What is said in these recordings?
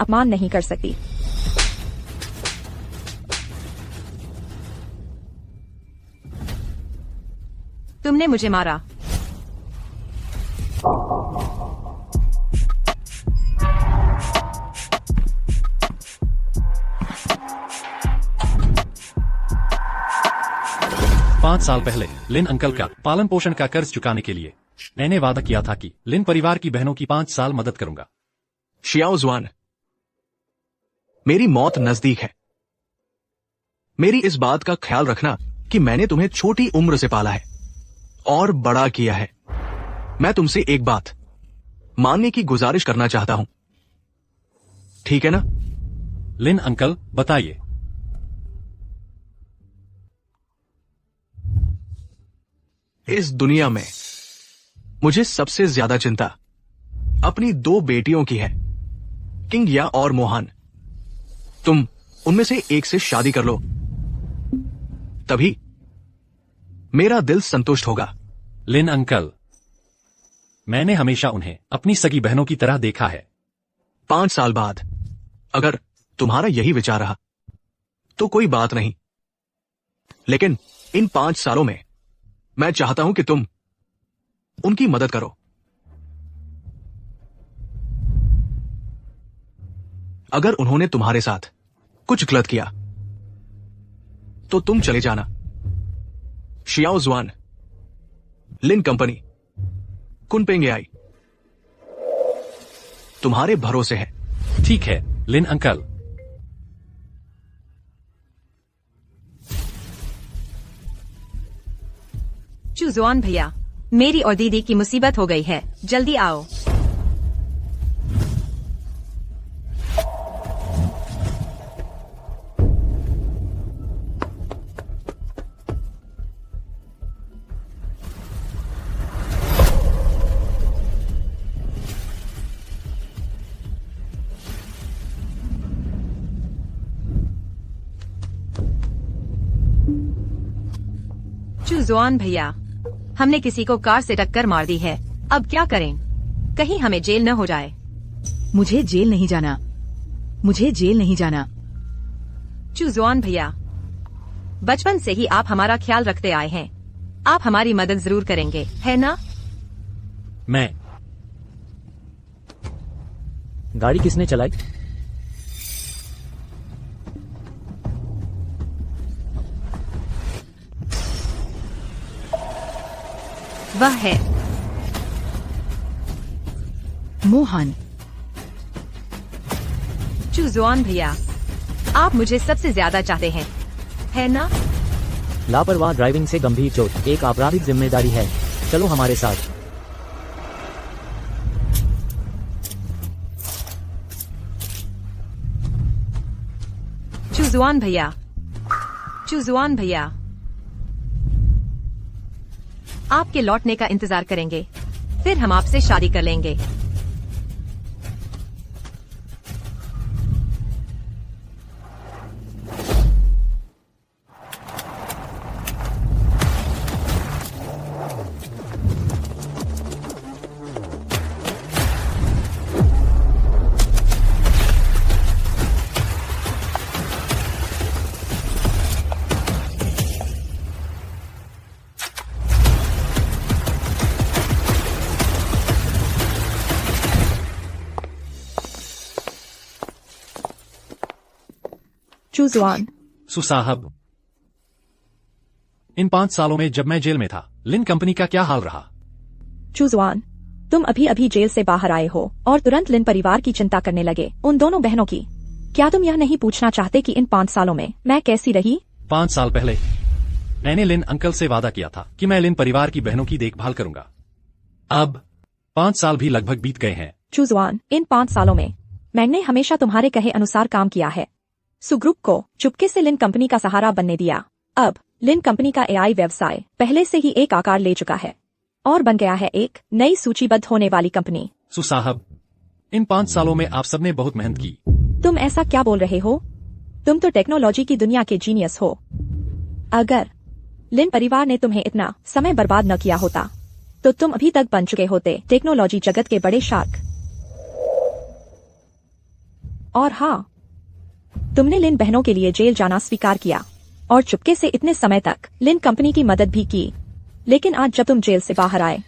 अपमान नहीं कर सकती। तुमने मुझे मारा। पांच साल पहले लिन अंकल का पालन पोषण का कर्ज चुकाने के लिए मैंने वादा किया था कि लिन परिवार की बहनों की 5 साल मदद करूंगा। शियाओ जुआन, मेरी मौत नजदीक है। मेरी इस बात का ख्याल रखना कि मैंने तुम्हें छोटी उम्र से पाला है और बड़ा किया है। मैं तुमसे एक बात मानने की गुजारिश करना चाहता हूं, ठीक है ना? लिन अंकल बताइए। इस दुनिया में मुझे सबसे ज्यादा चिंता अपनी 2 बेटियों की है, किंग या और मोहन। तुम उनमें से एक से शादी कर लो, तभी मेरा दिल संतुष्ट होगा। लिन अंकल, मैंने हमेशा उन्हें अपनी सगी बहनों की तरह देखा है। 5 साल बाद अगर तुम्हारा यही विचार रहा तो कोई बात नहीं, लेकिन इन 5 सालों में मैं चाहता हूं कि तुम उनकी मदद करो। अगर उन्होंने तुम्हारे साथ कुछ गलत किया तो तुम चले जाना। शियाओ जुआन, लिन कंपनी, कुनपेंग एआई तुम्हारे भरोसे है। ठीक है लिन अंकल। चुजुआन भैया, मेरी और दीदी की मुसीबत हो गई है, जल्दी आओ। चुजुआन भैया, हमने किसी को कार से टक्कर मार दी है, अब क्या करें? कहीं हमें जेल न हो जाए। मुझे जेल नहीं जाना, मुझे जेल नहीं जाना। चुजुआन भैया, बचपन से ही आप हमारा ख्याल रखते आए हैं, आप हमारी मदद जरूर करेंगे, है ना? मैं। गाड़ी किसने चलाई? वह है मोहन। चुजुआन भैया, आप मुझे सबसे ज्यादा चाहते हैं, है ना? लापरवाह ड्राइविंग से गंभीर चोट एक आपराधिक जिम्मेदारी है, चलो हमारे साथ। चुजुआन भैया, चुजुआन भैया, आपके लौटने का इंतजार करेंगे, फिर हम आपसे शादी कर लेंगे। चुजुआन, सुसाहब, इन 5 सालों में जब मैं जेल में था, लिन कंपनी का क्या हाल रहा? चुजुआन, तुम अभी अभी जेल से बाहर आए हो और तुरंत लिन परिवार की चिंता करने लगे, उन दोनों बहनों की। क्या तुम यह नहीं पूछना चाहते कि इन 5 सालों में मैं कैसी रही? 5 साल पहले मैंने लिन अंकल से वादा किया था कि मैं लिन परिवार की बहनों की देखभाल करूंगा। अब 5 साल भी लगभग बीत गए हैं। चुजुआन, इन 5 सालों में मैंने हमेशा तुम्हारे कहे अनुसार काम किया है। सुग्रुप को चुपके से लिन कंपनी का सहारा बनने दिया। अब लिन कंपनी का एआई व्यवसाय पहले से ही एक आकार ले चुका है और बन गया है एक नई सूचीबद्ध होने वाली कंपनी। सुसाहब, इन 5 सालों में आप सबने बहुत मेहनत की। तुम ऐसा क्या बोल रहे हो? तुम तो टेक्नोलॉजी की दुनिया के जीनियस हो। अगर लिन परिवार ने तुम्हें इतना समय बर्बाद न किया होता तो तुम अभी तक बन चुके होते टेक्नोलॉजी जगत के बड़े शार्क। और हाँ, तुमने लिन बहनों के लिए जेल जाना स्वीकार किया और चुपके से इतने समय तक लिन कंपनी की मदद भी की। लेकिन आज जब तुम जेल से बाहर आए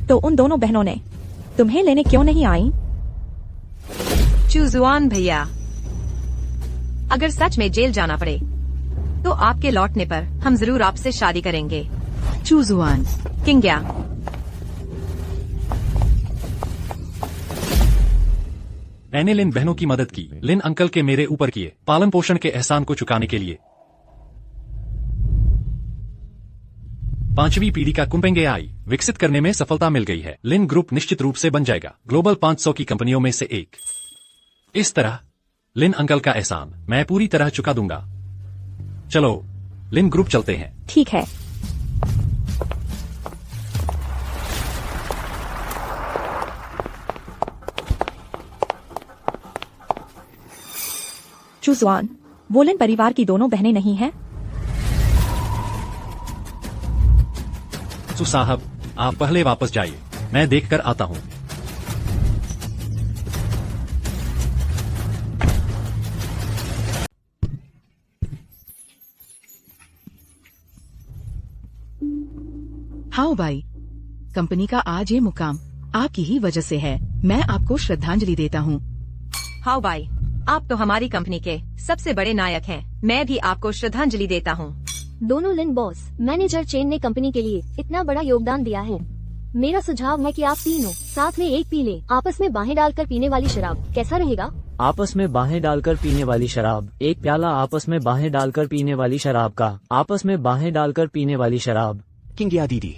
तो उन दोनों बहनों ने तुम्हें लेने क्यों नहीं आई? चूजुआन भैया, अगर सच में जेल जाना पड़े तो आपके लौटने पर हम जरूर आपसे शादी करेंगे। चूजुआन किंग्या। मैंने लिन बहनों की मदद की, लिन अंकल के मेरे ऊपर किए पालन पोषण के एहसान को चुकाने के लिए। 5वीं पीढ़ी का कुंपेंग एआई विकसित करने में सफलता मिल गई है। लिन ग्रुप निश्चित रूप से बन जाएगा ग्लोबल 500 की कंपनियों में से एक। इस तरह लिन अंकल का एहसान मैं पूरी तरह चुका दूंगा। चलो लिन ग्रुप चलते हैं। ठीक है। चूजुआन, वो लिन परिवार की दोनों बहनें नहीं हैं? साहब, आप पहले वापस जाइए, मैं देखकर आता हूँ। हाँ भाई, कंपनी का आज ये मुकाम आपकी ही वजह से है। मैं आपको श्रद्धांजलि देता हूँ। हाँ भाई, आप तो हमारी कंपनी के सबसे बड़े नायक हैं। मैं भी आपको श्रद्धांजलि देता हूँ। दोनों लिन बॉस मैनेजर चेन ने कंपनी के लिए इतना बड़ा योगदान दिया है। मेरा सुझाव है कि आप तीनों साथ में एक पी लें। आपस में बाहें डालकर पीने वाली शराब कैसा रहेगा? आपस में बाहें डालकर पीने वाली शराब, एक प्याला आपस में बाहें डालकर पीने वाली शराब का। आपस में बाहें डालकर पीने वाली शराब। किंग्या दीदी,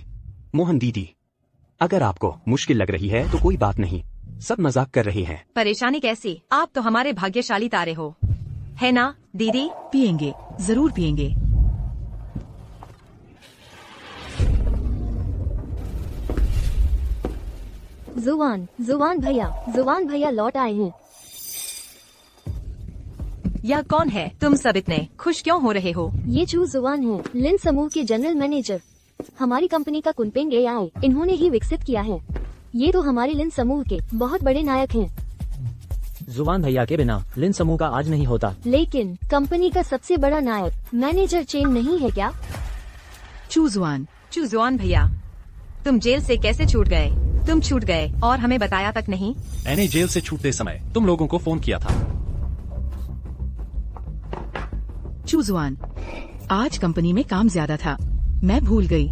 मोहन दीदी, अगर आपको मुश्किल लग रही है तो कोई बात नहीं, सब मजाक कर रहे हैं। परेशानी कैसी? आप तो हमारे भाग्यशाली तारे हो, है ना दीदी? पिएंगे, जरूर पिएंगे। जुवान भैया लौट आए हैं। यह कौन है? तुम सब इतने खुश क्यों हो रहे हो? ये जुवान है, लिन समूह के जनरल मैनेजर। हमारी कंपनी का कुंपेंग एआई इन्होंने ही विकसित किया है। ये तो हमारे लिन समूह के बहुत बड़े नायक हैं। जुवान भैया के बिना लिन समूह का आज नहीं होता। लेकिन कंपनी का सबसे बड़ा नायक मैनेजर चेन नहीं है क्या? चूजुआन भैया, तुम जेल से कैसे छूट गए? तुम छूट गए और हमें बताया तक नहीं। मैंने जेल से छूटते समय तुम लोगों को फोन किया था। चूजुआन, आज कंपनी में काम ज्यादा था, मैं भूल गई।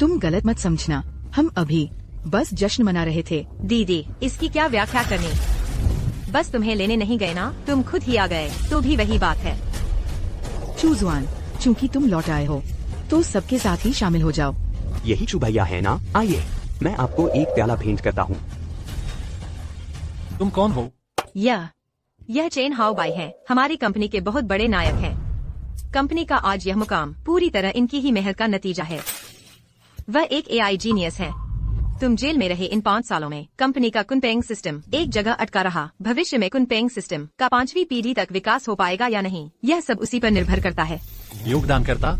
तुम गलत मत समझना, हम अभी बस जश्न मना रहे थे। दीदी, इसकी क्या व्याख्या करनी? बस तुम्हें लेने नहीं गए ना, तुम खुद ही आ गए तो भी वही बात है। चूजुआन, चूंकि तुम लौट आए हो तो सबके साथ ही शामिल हो जाओ। यही चू भैया है ना? आइए, मैं आपको एक प्याला भेंट करता हूँ। तुम कौन हो? यह चेन हाउ बाई है, हमारी कंपनी के बहुत बड़े नायक हैं। कंपनी का आज यह मुकाम पूरी तरह इनकी ही मेहनत का नतीजा है। वह एक एआई जीनियस है। तुम जेल में रहे इन 5 सालों में कंपनी का कुनपेंग सिस्टम एक जगह अटका रहा। भविष्य में कुनपेंग सिस्टम का 5वीं पीढ़ी तक विकास हो पाएगा या नहीं, यह सब उसी पर निर्भर करता है। योगदान करता?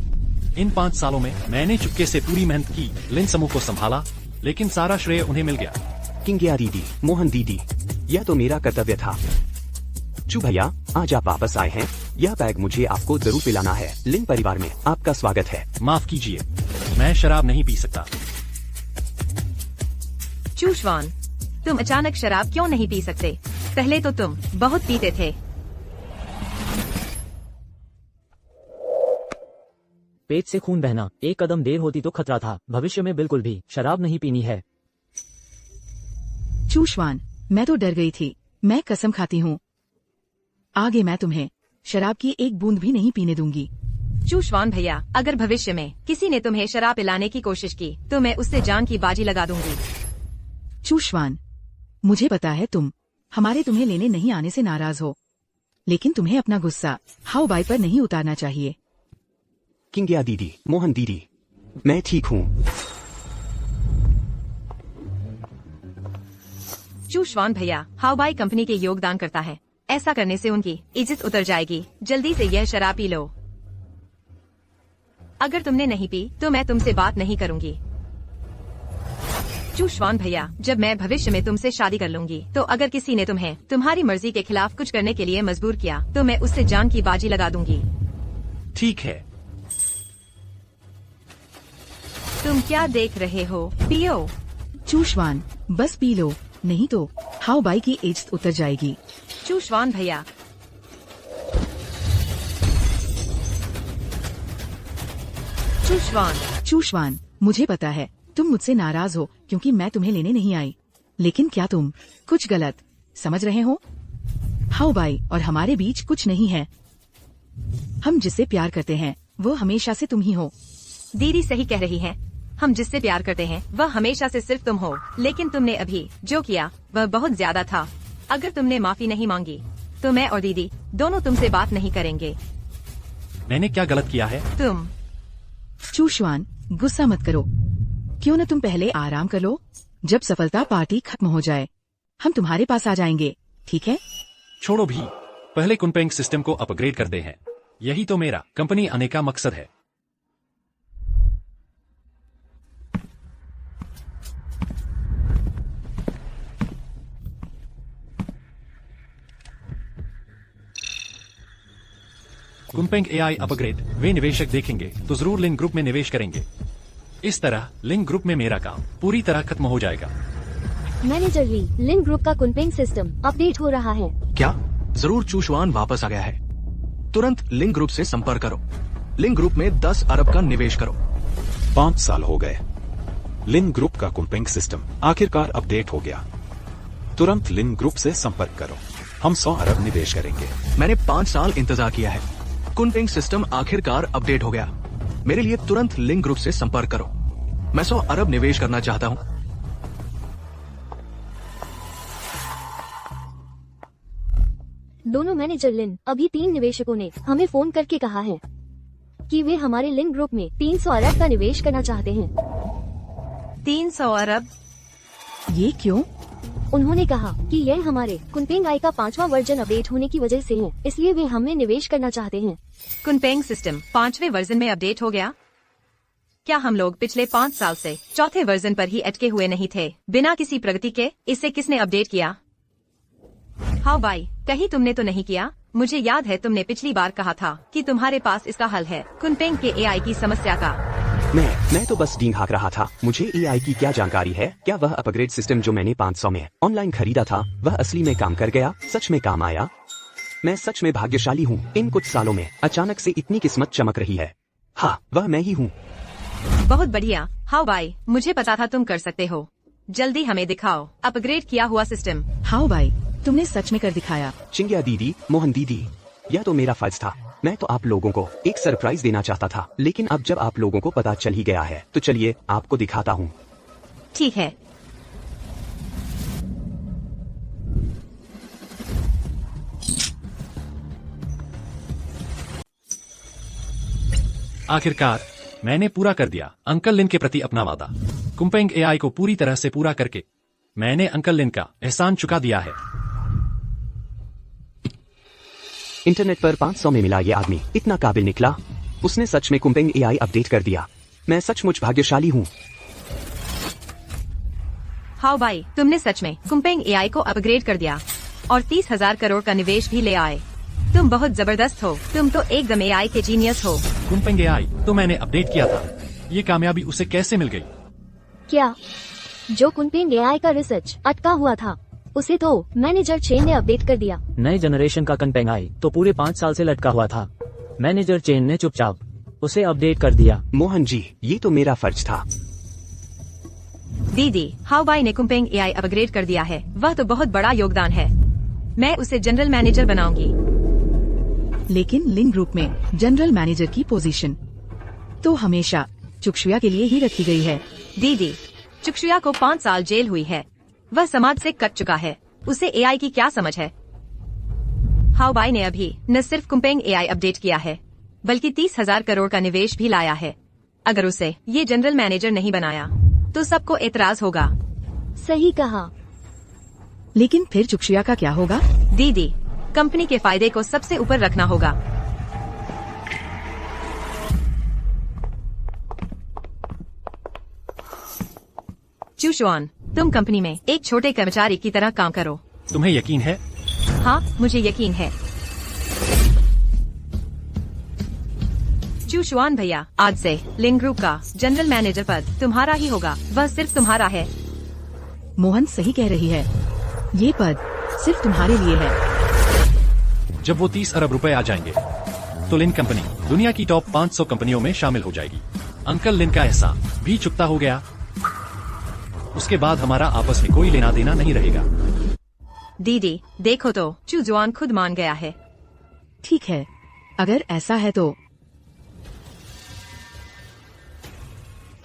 इन 5 सालों में मैंने चुपके से पूरी मेहनत की, लिन समूह को संभाला, लेकिन सारा श्रेय उन्हें मिल गया। किंग्या दीदी, मोहन दीदी, यह तो मेरा कर्तव्य था। चू भैया, आज आप वापस आए हैं, यह बैग मुझे आपको जरूर पिलाना है। लिन परिवार में आपका स्वागत है। माफ कीजिए, मैं शराब नहीं पी सकता। चूशवान, तुम अचानक शराब क्यों नहीं पी सकते? पहले तो तुम बहुत पीते थे। पेट से खून बहना, एक कदम देर होती तो खतरा था। भविष्य में बिल्कुल भी शराब नहीं पीनी है। चूशवान, मैं तो डर गई थी। मैं कसम खाती हूँ, आगे मैं तुम्हें शराब की एक बूंद भी नहीं पीने दूंगी। चूशवान भैया, अगर भविष्य में किसी ने तुम्हें शराब पिलाने की कोशिश की तो मैं उससे जान की बाजी लगा दूंगी। चूशवान, मुझे पता है तुम हमारे तुम्हें लेने नहीं आने से नाराज हो, लेकिन तुम्हें अपना गुस्सा हाउ बाई पर नहीं उतारना चाहिए। किंग्या दीदी, मोहन दीदी, मैं ठीक हूँ। चूशवान भैया हाउ बाई कंपनी के योगदान करता है। ऐसा करने से उनकी इज्जत उतर जाएगी। जल्दी से यह शराब पी लो। अगर तुमने नहीं पी तो मैं तुमसे बात नहीं करूंगी। चूश्वान भैया, जब मैं भविष्य में तुमसे शादी कर लूंगी तो अगर किसी ने तुम्हें तुम्हारी मर्जी के खिलाफ कुछ करने के लिए मजबूर किया तो मैं उससे जान की बाजी लगा दूंगी। ठीक है। तुम क्या देख रहे हो? पियो। चूश्वान, बस पी लो, नहीं तो हाउ बाई की एज उतर जाएगी। चूश्वान भैया, चूश्वान, मुझे पता है तुम मुझसे नाराज हो क्योंकि मैं तुम्हें लेने नहीं आई, लेकिन क्या तुम कुछ गलत समझ रहे हो? हाउ बाई और हमारे बीच कुछ नहीं है। हम जिससे प्यार करते हैं वो हमेशा से तुम ही हो। दीदी सही कह रही है। हम जिससे प्यार करते हैं वह हमेशा से सिर्फ तुम हो, लेकिन तुमने अभी जो किया वह बहुत ज्यादा था। अगर तुमने माफी नहीं मांगी तो मैं और दीदी दोनों तुमसे बात नहीं करेंगे। मैंने क्या गलत किया है? तुम चूश्वान, गुस्सा मत करो, क्यों न तुम पहले आराम कर लो। जब सफलता पार्टी खत्म हो जाए हम तुम्हारे पास आ जाएंगे, ठीक है? छोड़ो भी, पहले कुनपेंग सिस्टम को अपग्रेड करते हैं। यही तो मेरा कंपनी आने का मकसद है। कुनपेंग एआई अपग्रेड वे निवेशक देखेंगे तो जरूर लिन ग्रुप में निवेश करेंगे। इस तरह लिन ग्रुप में मेरा काम पूरी तरह खत्म हो जाएगा। मैनेजर ली, लिन ग्रुप का कुनपेंग सिस्टम अपडेट हो रहा है। क्या? जरूर चूश्वान वापस आ गया है। तुरंत लिंक ग्रुप से संपर्क करो। लिंक ग्रुप में 10 अरब का निवेश करो। 5 साल हो गए। लिन ग्रुप का कुनपेंग सिस्टम आखिरकार अपडेट हो गया। तुरंत लिन ग्रुप से संपर्क करो। हम 100 अरब निवेश करेंगे। मैंने 5 साल इंतजार किया है। कुनपेंग सिस्टम आखिरकार अपडेट हो गया। मेरे लिए तुरंत लिंक ग्रुप से संपर्क करो। मैं 100 अरब निवेश करना चाहता हूँ। दोनों मैनेजर लिन, अभी 3 निवेशकों ने हमें फोन करके कहा है कि वे हमारे लिन ग्रुप में 300 अरब का निवेश करना चाहते हैं। 300 अरब? ये क्यों? उन्होंने कहा कि यह हमारे कुनपेंग आई का 5वां वर्जन अपडेट होने की वजह से है, इसलिए वे हमें निवेश करना चाहते हैं। कुनपेंग सिस्टम 5वें वर्जन में अपडेट हो गया? क्या हम लोग पिछले 5 साल से 4थे वर्जन पर ही अटके हुए नहीं थे बिना किसी प्रगति के? इसे किसने अपडेट किया? हाँ भाई, कहीं तुमने तो नहीं किया? मुझे याद है तुमने पिछली बार कहा था कि तुम्हारे पास इसका हल है, कुनपेंग के एआई की समस्या का। मैं तो बस डींग हाँक रहा था। मुझे एआई की क्या जानकारी है? क्या वह अपग्रेड सिस्टम जो मैंने 500 में ऑनलाइन खरीदा था वह असली में काम कर गया? सच में काम आया? मैं सच में भाग्यशाली हूँ। इन कुछ सालों में अचानक से इतनी किस्मत चमक रही है। हाँ, वह मैं ही हूँ। बहुत बढ़िया। हाउ भाई, मुझे पता था तुम कर सकते हो। जल्दी हमें दिखाओ अपग्रेड किया हुआ सिस्टम। हाउ भाई, तुमने सच में कर दिखाया। चिंग्या दीदी, मोहन दीदी, यह तो मेरा फर्ज था। मैं तो आप लोगों को एक सरप्राइज देना चाहता था, लेकिन अब जब आप लोगों को पता चल ही गया है तो चलिए आपको दिखाता हूँ। ठीक है। आखिरकार मैंने पूरा कर दिया अंकल लिन के प्रति अपना वादा। कुनपेंग एआई को पूरी तरह से पूरा करके मैंने अंकल लिन का एहसान चुका दिया है। इंटरनेट पर 500 में मिला ये आदमी इतना काबिल निकला। उसने सच में कुनपेंग एआई अपडेट कर दिया। मैं सचमुच भाग्यशाली हूँ। हाउ भाई, तुमने सच में कुनपेंग एआई को अपग्रेड कर दिया और 30,000 करोड़ का निवेश भी ले आए। तुम बहुत जबरदस्त हो। तुम तो एकदम एआई के जीनियस हो। कुनपेंग एआई तो मैंने अपडेट किया था। ये कामयाबी उसे कैसे मिल गई? क्या? जो कुनपेंग एआई का रिसर्च अटका हुआ था उसे तो मैनेजर चेन ने अपडेट कर दिया। नए जनरेशन का कुनपेंग आई तो पूरे 5 साल से लटका हुआ था। मैनेजर चेन ने चुपचाप उसे अपडेट कर दिया। मोहन जी, ये तो मेरा फर्ज था। दीदी, हाउ भाई ने कुनपेंग एआई अपग्रेड कर दिया है। वह तो बहुत बड़ा योगदान है। मैं उसे जनरल मैनेजर बनाऊंगी। लेकिन लिन ग्रुप में जनरल मैनेजर की पोजीशन तो हमेशा चुक्षुया के लिए ही रखी गई है। दीदी, चुक्षुया को 5 साल जेल हुई है। वह समाज से कट चुका है। उसे एआई की क्या समझ है? हाउ भाई ने अभी न सिर्फ कुनपेंग एआई अपडेट किया है बल्कि 30,000 करोड़ का निवेश भी लाया है। अगर उसे ये जनरल मैनेजर नहीं बनाया तो सबको एतराज होगा। सही कहा। लेकिन फिर चुक्षुया का क्या होगा? दीदी, कंपनी के फायदे को सबसे ऊपर रखना होगा। चूशुआन, तुम कंपनी में एक छोटे कर्मचारी की तरह काम करो। तुम्हें यकीन है? हाँ, मुझे यकीन है। चूशुआन भैया, आज से लिन ग्रुप का जनरल मैनेजर पद तुम्हारा ही होगा। वह सिर्फ तुम्हारा है। मोहन सही कह रही है, ये पद सिर्फ तुम्हारे लिए है। जब वो 30 अरब रुपए आ जाएंगे तो लिन कंपनी दुनिया की टॉप 500 कंपनियों में शामिल हो जाएगी। अंकल लिन का एहसान भी चुकता हो गया। उसके बाद हमारा आपस में कोई लेना देना नहीं रहेगा। दीदी देखो तो, चूजुआन खुद मान गया है। ठीक है, अगर ऐसा है तो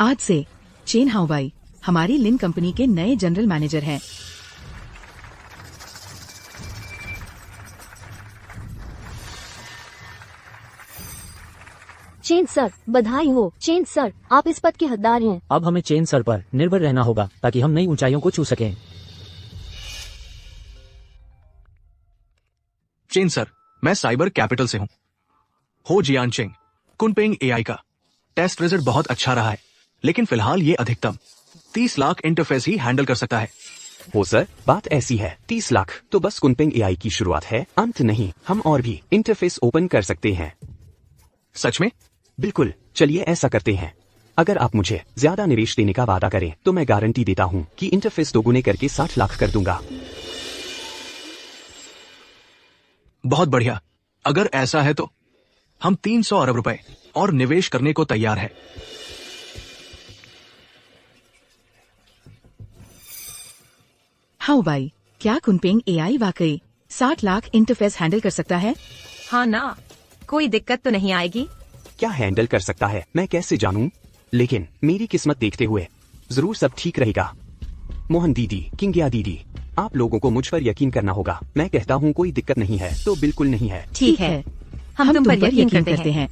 आज से चेन हाओबाई हमारी लिन कंपनी के नए जनरल मैनेजर हैं। चेन सर, बधाई हो। चेन सर, आप इस पद के हकदार हैं। अब हमें चेन सर पर निर्भर रहना होगा ताकि हम नई ऊंचाइयों को छू सकें। चेन सर, मैं साइबर कैपिटल से हूँ। हो जियान चेंग, कुनपेंग एआई का टेस्ट रिजल्ट बहुत अच्छा रहा है, लेकिन फिलहाल ये अधिकतम 30 लाख इंटरफेस ही हैंडल कर सकता है। हो सर, बात ऐसी है, 30 लाख तो बस कुनपेंग एआई की शुरुआत है, अंत नहीं। हम और भी इंटरफेस ओपन कर सकते हैं। सच में? बिल्कुल, चलिए ऐसा करते हैं। अगर आप मुझे ज्यादा निवेश देने का वादा करें तो मैं गारंटी देता हूँ कि इंटरफेस दोगुने करके 60 लाख कर दूंगा। बहुत बढ़िया। अगर ऐसा है तो हम 300 अरब रुपए और निवेश करने को तैयार है। हाओबाई, क्या कुनपेंग एआई वाकई 60 लाख इंटरफेस हैंडल कर सकता है? हाँ ना, कोई दिक्कत तो नहीं आएगी। क्या हैंडल कर सकता है मैं कैसे जानूं? लेकिन मेरी किस्मत देखते हुए जरूर सब ठीक रहेगा। मोहन दीदी, किंगिया दीदी, आप लोगों को मुझ पर यकीन करना होगा। मैं कहता हूँ कोई दिक्कत नहीं है तो बिल्कुल नहीं है। ठीक है, हम तुम पर यकीन करते हैं।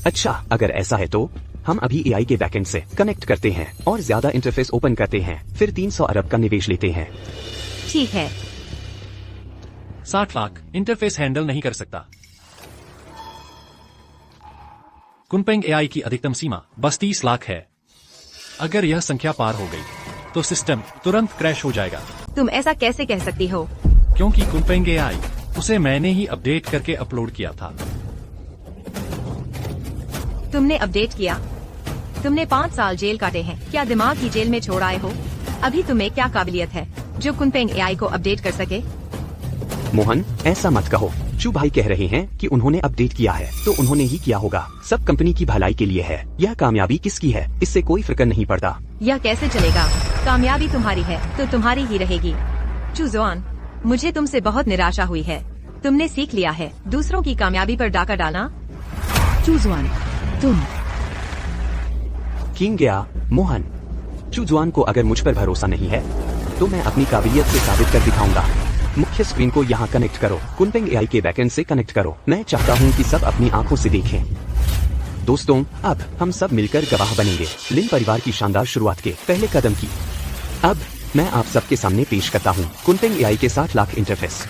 अच्छा, अगर ऐसा है तो हम अभी एआई के बैकएंड से कनेक्ट करते हैं और ज्यादा इंटरफेस ओपन करते हैं, फिर 300 अरब का निवेश लेते हैं। ठीक है। 60 लाख इंटरफेस हैंडल नहीं कर सकता। कुनपेंग एआई की अधिकतम सीमा बस 30 लाख है। अगर यह संख्या पार हो गई तो सिस्टम तुरंत क्रैश हो जाएगा। तुम ऐसा कैसे कह सकती हो? क्योंकि कुनपेंग एआई उसे मैंने ही अपडेट करके अपलोड किया था। तुमने अपडेट किया? तुमने 5 साल जेल काटे हैं, क्या दिमाग की जेल में छोड़ आए हो? अभी तुम्हें क्या काबिलियत है जो कुनपेंग एआई को अपडेट कर सके? मोहन, ऐसा मत कहो। चू भाई कह रहे हैं कि उन्होंने अपडेट किया है तो उन्होंने ही किया होगा। सब कंपनी की भलाई के लिए है। यह कामयाबी किसकी है इससे कोई फर्क नहीं पड़ता। यह कैसे चलेगा? कामयाबी तुम्हारी है तो तुम्हारी ही रहेगी। चूजुआन, मुझे तुमसे बहुत निराशा हुई है। तुमने सीख लिया है दूसरों की कामयाबी पर डाका डालना। चूजुआन, तुम किंग गया। मोहन, चूजुआन को अगर मुझ पर भरोसा नहीं है तो मैं अपनी काबिलियत से साबित कर दिखाऊंगा। मुख्य स्क्रीन को यहाँ कनेक्ट करो, कुनपेंग एआई के बैकएंड से कनेक्ट करो। मैं चाहता हूँ कि सब अपनी आंखों से देखें। दोस्तों, अब हम सब मिलकर गवाह बनेंगे लिन परिवार की शानदार शुरुआत के पहले कदम की। अब मैं आप सबके सामने पेश करता हूँ कुनपेंग एआई के 60 लाख इंटरफेस।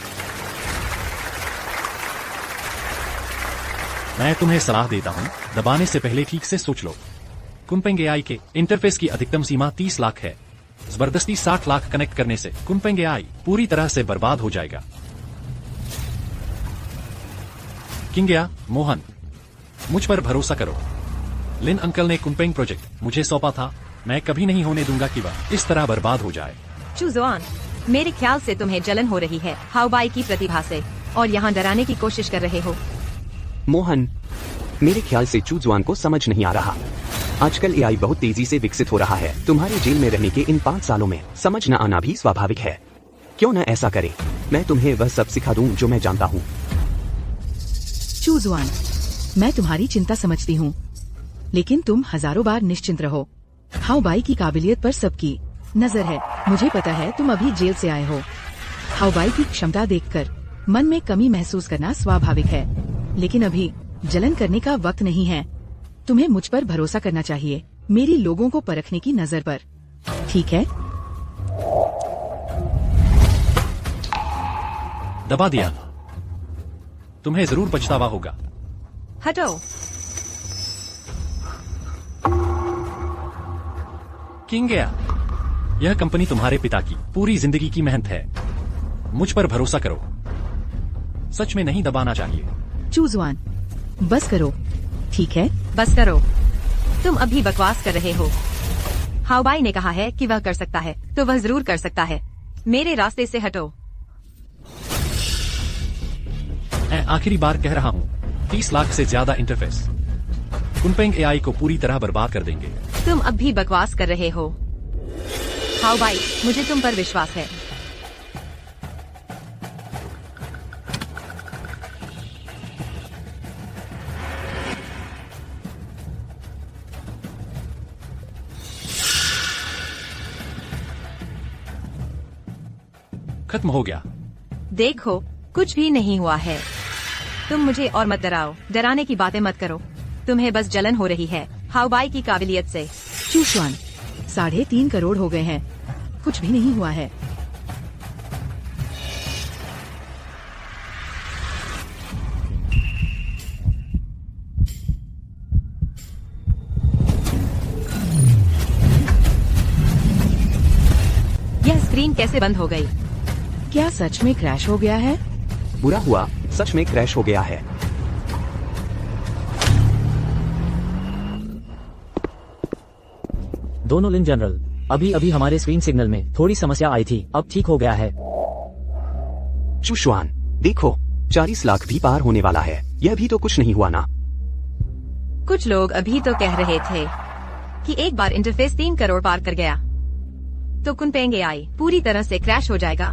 मैं तुम्हें सलाह देता हूँ, दबाने से पहले ठीक से सोच लो। कुनपेंग एआई के इंटरफेस की अधिकतम सीमा 30 लाख है। जबरदस्ती 60 लाख कनेक्ट करने से कुनपेंग एआई पूरी तरह से बर्बाद हो जाएगा। किंगिया, मोहन, मुझ पर भरोसा करो। लिन अंकल ने कुनपेंग प्रोजेक्ट मुझे सौंपा था। मैं कभी नहीं होने दूंगा कि वह इस तरह बर्बाद हो जाए। चूजुआन, मेरे ख्याल से तुम्हें जलन हो रही है हाओबाई की प्रतिभा से और यहाँ डराने की कोशिश कर रहे हो। मोहन, मेरे ख्याल से चूजुआन को समझ नहीं आ रहा। आजकल एआई बहुत तेजी से विकसित हो रहा है। तुम्हारे जेल में रहने के इन 5 सालों में समझ न आना भी स्वाभाविक है। क्यों न ऐसा करे, मैं तुम्हें वह सब सिखा दूं जो मैं जानता हूँ। चूजुआन, मैं तुम्हारी चिंता समझती हूँ, लेकिन तुम हजारों बार निश्चिंत रहो। हाओबाई की काबिलियत पर सबकी नजर है। मुझे पता है तुम अभी जेल से आए हो। हाओबाई की क्षमता देखकर मन में कमी महसूस करना स्वाभाविक है, लेकिन अभी जलन करने का वक्त नहीं है। तुम्हें मुझ पर भरोसा करना चाहिए, मेरी लोगों को परखने की नजर पर। ठीक है? दबा दिया। तुम्हें जरूर पछतावा होगा। हटो। किंग गया। यह कंपनी तुम्हारे पिता की पूरी जिंदगी की मेहनत है। मुझ पर भरोसा करो। सच में नहीं दबाना चाहिए। Choose one. बस करो, ठीक है? बस करो, तुम अभी बकवास कर रहे हो। हाउबाई ने कहा है कि वह कर सकता है, तो वह जरूर कर सकता है। मेरे रास्ते से हटो। मैं आखिरी बार कह रहा हूँ, 30 लाख से ज्यादा इंटरफेस कुनपेंग एआई को पूरी तरह बर्बाद कर देंगे। तुम अब भी बकवास कर रहे हो। हाउबाई, मुझे तुम पर विश्वास है। खत्म हो गया। देखो, कुछ भी नहीं हुआ है। तुम मुझे और मत डराओ। डराने की बातें मत करो। तुम्हें बस जलन हो रही है हाउबाई की काबिलियत से। Choose one. 3.5 करोड़ हो गए हैं, कुछ भी नहीं हुआ है। यह स्क्रीन कैसे बंद हो गई? क्या सच में क्रैश हो गया है? बुरा हुआ, सच में क्रैश हो गया है। दोनों लिन जनरल, अभी अभी हमारे स्क्रीन सिग्नल में थोड़ी समस्या आई थी, अब ठीक हो गया है। चुशवान, देखो 40 लाख भी पार होने वाला है। यह भी तो कुछ नहीं हुआ ना। कुछ लोग अभी तो कह रहे थे कि एक बार इंटरफेस 3 करोड़ पार कर गया तो कुनपेंग एआई पूरी तरह से क्रैश हो जाएगा।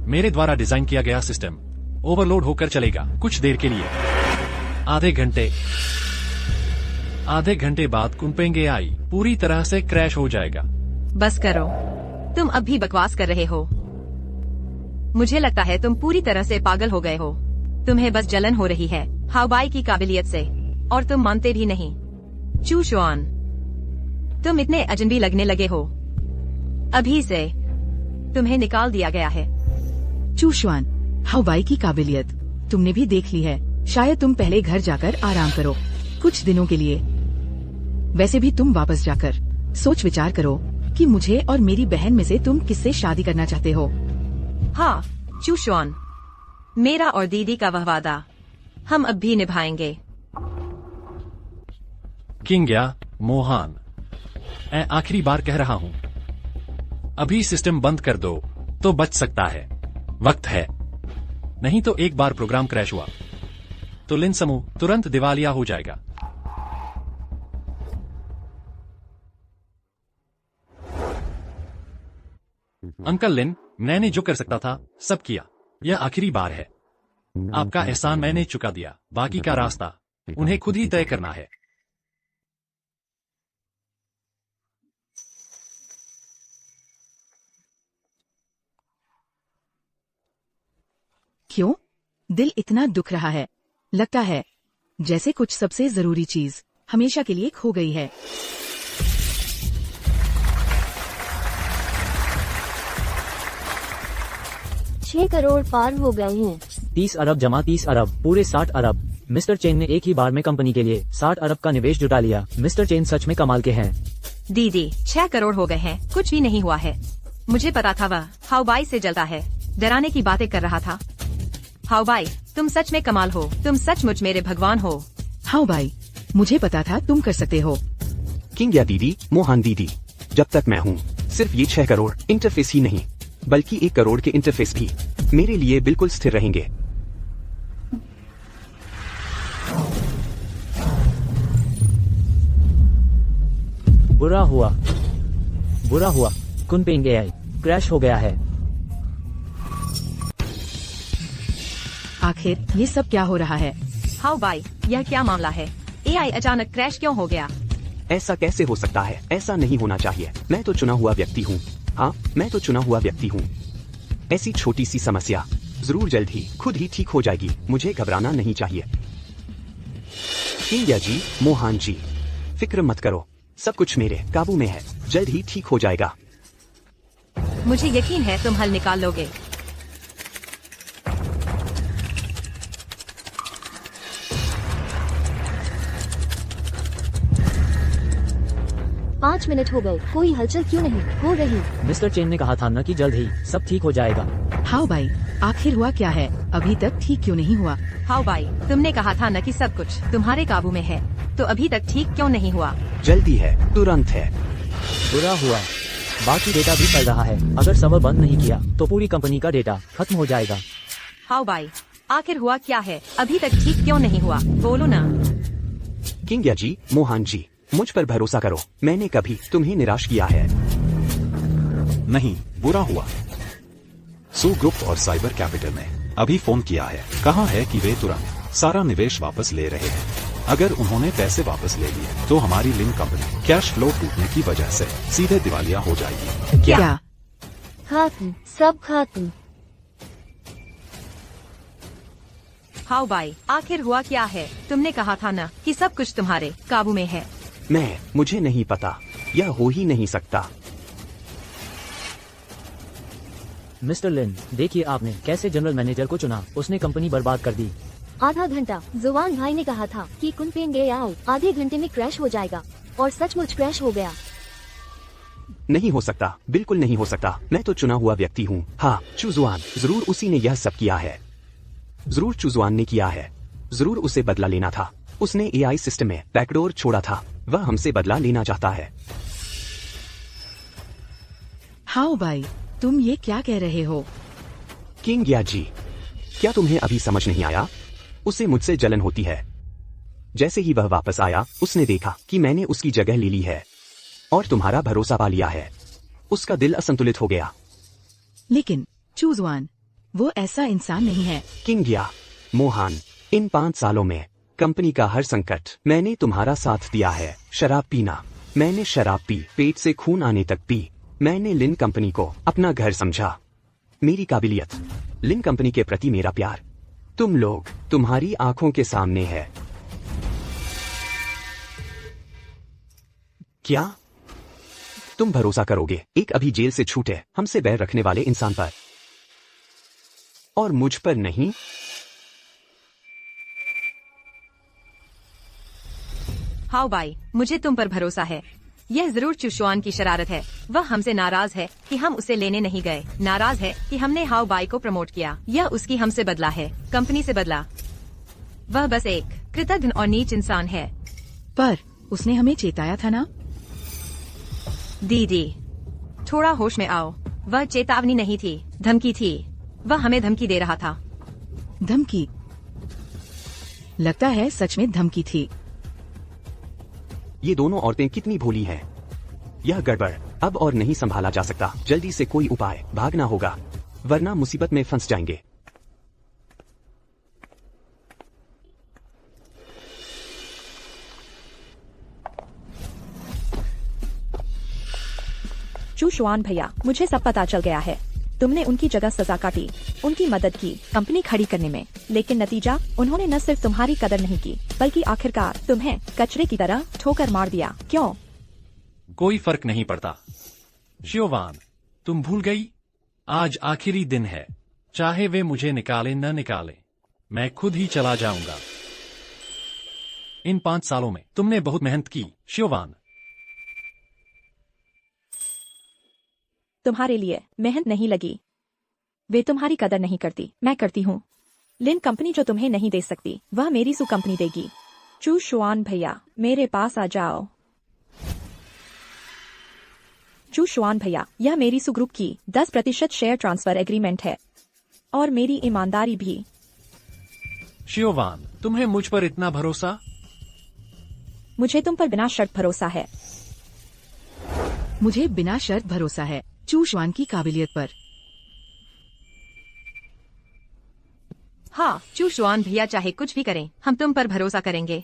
मेरे द्वारा डिजाइन किया गया सिस्टम ओवरलोड होकर चलेगा कुछ देर के लिए। आधे घंटे बाद कुनपेंग एआई पूरी तरह से क्रैश हो जाएगा। बस करो, तुम अब भी बकवास कर रहे हो। मुझे लगता है तुम पूरी तरह से पागल हो गए हो। तुम्हें बस जलन हो रही है हाउबाई की काबिलियत से, और तुम मानते भी नहीं। चूशुआन, तुम इतने अजनबी लगने लगे हो। अभी से तुम्हें निकाल दिया गया है। चूशवान, हाउबाई की काबिलियत तुमने भी देख ली है। शायद तुम पहले घर जाकर आराम करो कुछ दिनों के लिए। वैसे भी तुम वापस जाकर सोच विचार करो कि मुझे और मेरी बहन में से तुम किससे शादी करना चाहते हो। हाँ चूशुआन, मेरा और दीदी का वह वादा हम अब भी निभाएंगे। किंग या मोहान, मैं आखिरी बार कह रहा हूँ, अभी सिस्टम बंद कर दो तो बच सकता है। वक्त है, नहीं तो एक बार प्रोग्राम क्रैश हुआ तो लिन समूह तुरंत दिवालिया हो जाएगा। अंकल लिन, मैंने जो कर सकता था सब किया। यह आखिरी बार है। आपका एहसान मैंने चुका दिया। बाकी का रास्ता उन्हें खुद ही तय करना है। क्यों दिल इतना दुख रहा है? लगता है जैसे कुछ सबसे जरूरी चीज हमेशा के लिए खो गई है। छह करोड़ पार हो गए हैं। 30 अरब जमा 30 अरब, पूरे 60 अरब। मिस्टर चेन ने एक ही बार में कंपनी के लिए 60 अरब का निवेश जुटा लिया। मिस्टर चेन सच में कमाल के हैं। दीदी, 6 करोड़ हो गए हैं, कुछ भी नहीं हुआ है। मुझे पता था वह हाउबाई से जलता है। डराने की बातें कर रहा था। हाउबाई, तुम सच में कमाल हो। तुम सचमुच मेरे भगवान हो। हाउबाई, मुझे पता था तुम कर सकते हो। किंग या दीदी, मोहन दीदी, जब तक मैं हूँ सिर्फ ये 6 करोड़ इंटरफेस ही नहीं बल्कि 1 करोड़ के इंटरफेस भी मेरे लिए बिल्कुल स्थिर रहेंगे। बुरा हुआ, कुनपेंग एआई क्रैश हो गया है। आखिर ये सब क्या हो रहा है? हाउबाई, यह क्या मामला है? एआई अचानक क्रैश क्यों हो गया? ऐसा कैसे हो सकता है? ऐसा नहीं होना चाहिए। मैं तो चुना हुआ व्यक्ति हूँ। हाँ, मैं तो चुना हुआ व्यक्ति हूँ। ऐसी छोटी सी समस्या जरूर जल्द ही खुद ही ठीक हो जाएगी। मुझे घबराना नहीं चाहिए। किंग जी, मोहन जी, फिक्र मत करो, सब कुछ मेरे काबू में है। जल्द ही ठीक हो जाएगा। मुझे यकीन है तुम हल निकाल लोगे। 5 मिनट हो गए, कोई हलचल क्यों नहीं हो रही? मिस्टर चेन ने कहा था न कि जल्द ही सब ठीक हो जाएगा। हाउ भाई, आखिर हुआ क्या है? अभी तक ठीक क्यों नहीं हुआ? हाउ भाई, तुमने कहा था न कि सब कुछ तुम्हारे काबू में है, तो अभी तक ठीक क्यों नहीं हुआ? जल्दी है, तुरंत है। बुरा हुआ, बाकी डेटा भी चल रहा है। अगर सर्वर बंद नहीं किया तो पूरी कंपनी का डेटा खत्म हो जाएगा। हाउ भाई, आखिर हुआ क्या है? अभी तक ठीक क्यों नहीं हुआ? बोलो ना। किंग्या जी, मोहन जी, मुझ पर भरोसा करो, मैंने कभी तुम्हें निराश किया है नहीं, बुरा हुआ। सू ग्रुप और साइबर कैपिटल ने अभी फोन किया है, कहा है कि वे तुरंत सारा निवेश वापस ले रहे हैं। अगर उन्होंने पैसे वापस ले लिए तो हमारी लिन कंपनी कैश फ्लो टूटने की वजह से सीधे दिवालिया हो जाएगी। क्या? खत्म, सब खत्म। हाउ भाई, आखिर हुआ क्या है? तुमने कहा था ना कि सब कुछ तुम्हारे काबू में है। मुझे नहीं पता, यह हो ही नहीं सकता। मिस्टर लिन, देखिए आपने कैसे जनरल मैनेजर को चुना, उसने कंपनी बर्बाद कर दी। आधा घंटा, जुवान भाई ने कहा था कि कुनपेंग एआई आधे घंटे में क्रैश हो जाएगा, और सचमुच क्रैश हो गया। नहीं हो सकता, बिल्कुल नहीं हो सकता। मैं तो चुना हुआ व्यक्ति हूँ। हाँ, चुजुआन, जरूर उसी ने यह सब किया है। जरूर चुजुआन ने किया है। जरूर उसे बदला लेना था। उसने एआई सिस्टम में बैकडोर छोड़ा था। वह हमसे बदला लेना चाहता है। हाउ भाई, तुम ये क्या कह रहे हो? किंग्या जी, क्या तुम्हें अभी समझ नहीं आया? उसे मुझसे जलन होती है। जैसे ही वह वापस आया, उसने देखा कि मैंने उसकी जगह ले ली है और तुम्हारा भरोसा पा लिया है। उसका दिल असंतुलित हो गया। लेकिन चूजवान, वो ऐसा इंसान नहीं है। किंग्या, मोहन, इन 5 सालों में कंपनी का हर संकट मैंने तुम्हारा साथ दिया है। शराब पीना, मैंने शराब पी, पेट से खून आने तक पी। मैंने लिन कंपनी को अपना घर समझा। मेरी काबिलियत, लिन कंपनी के प्रति मेरा प्यार, तुम लोग, तुम्हारी आंखों के सामने है। क्या तुम भरोसा करोगे एक अभी जेल से छूटे हमसे बैर रखने वाले इंसान पर, और मुझ पर नहीं? हाउ भाई, मुझे तुम पर भरोसा है। यह जरूर चुशुआन की शरारत है। वह हमसे नाराज है कि हम उसे लेने नहीं गए। नाराज है कि हमने हाउ बाई को प्रमोट किया। यह उसकी हमसे बदला है, कंपनी से बदला। वह बस एक कृतघ्न और नीच इंसान है। पर उसने हमें चेताया था ना? दीदी, थोड़ा होश में आओ। वह चेतावनी नहीं थी, धमकी थी। वह हमें धमकी दे रहा था। धमकी? लगता है सच में धमकी थी। ये दोनों औरतें कितनी भोली हैं। यह गड़बड़ अब और नहीं संभाला जा सकता। जल्दी से कोई उपाय, भागना होगा, वरना मुसीबत में फंस जाएंगे। चूशुआन भैया, मुझे सब पता चल गया है। तुमने उनकी जगह सजा काटी, उनकी मदद की कंपनी खड़ी करने में, लेकिन नतीजा, उन्होंने न सिर्फ तुम्हारी कदर नहीं की, बल्कि आखिरकार तुम्हें कचरे की तरह ठोकर मार दिया। क्यों? कोई फर्क नहीं पड़ता। शियोवान, तुम भूल गई? आज आखिरी दिन है। चाहे वे मुझे निकाले न निकाले, मैं खुद ही चला जाऊंगा। इन 5 सालों में तुमने बहुत मेहनत की, शियोवान। तुम्हारे लिए मेहनत नहीं लगी। वे तुम्हारी कदर नहीं करती, मैं करती हूँ। लिन कंपनी जो तुम्हें नहीं दे सकती, वह मेरी सू कंपनी देगी। चूशुआन भैया, मेरे पास आ जाओ। चूशुआन भैया, यह मेरी सू ग्रुप की 10% शेयर ट्रांसफर एग्रीमेंट है, और मेरी ईमानदारी भी। शियोवान, तुम्हें मुझ पर इतना भरोसा? मुझे तुम पर बिना शर्त भरोसा है। मुझे बिना शर्त भरोसा है चूशवान की काबिलियत पर। हाँ, चूशुआन भैया चाहे कुछ भी करें, हम तुम पर भरोसा करेंगे।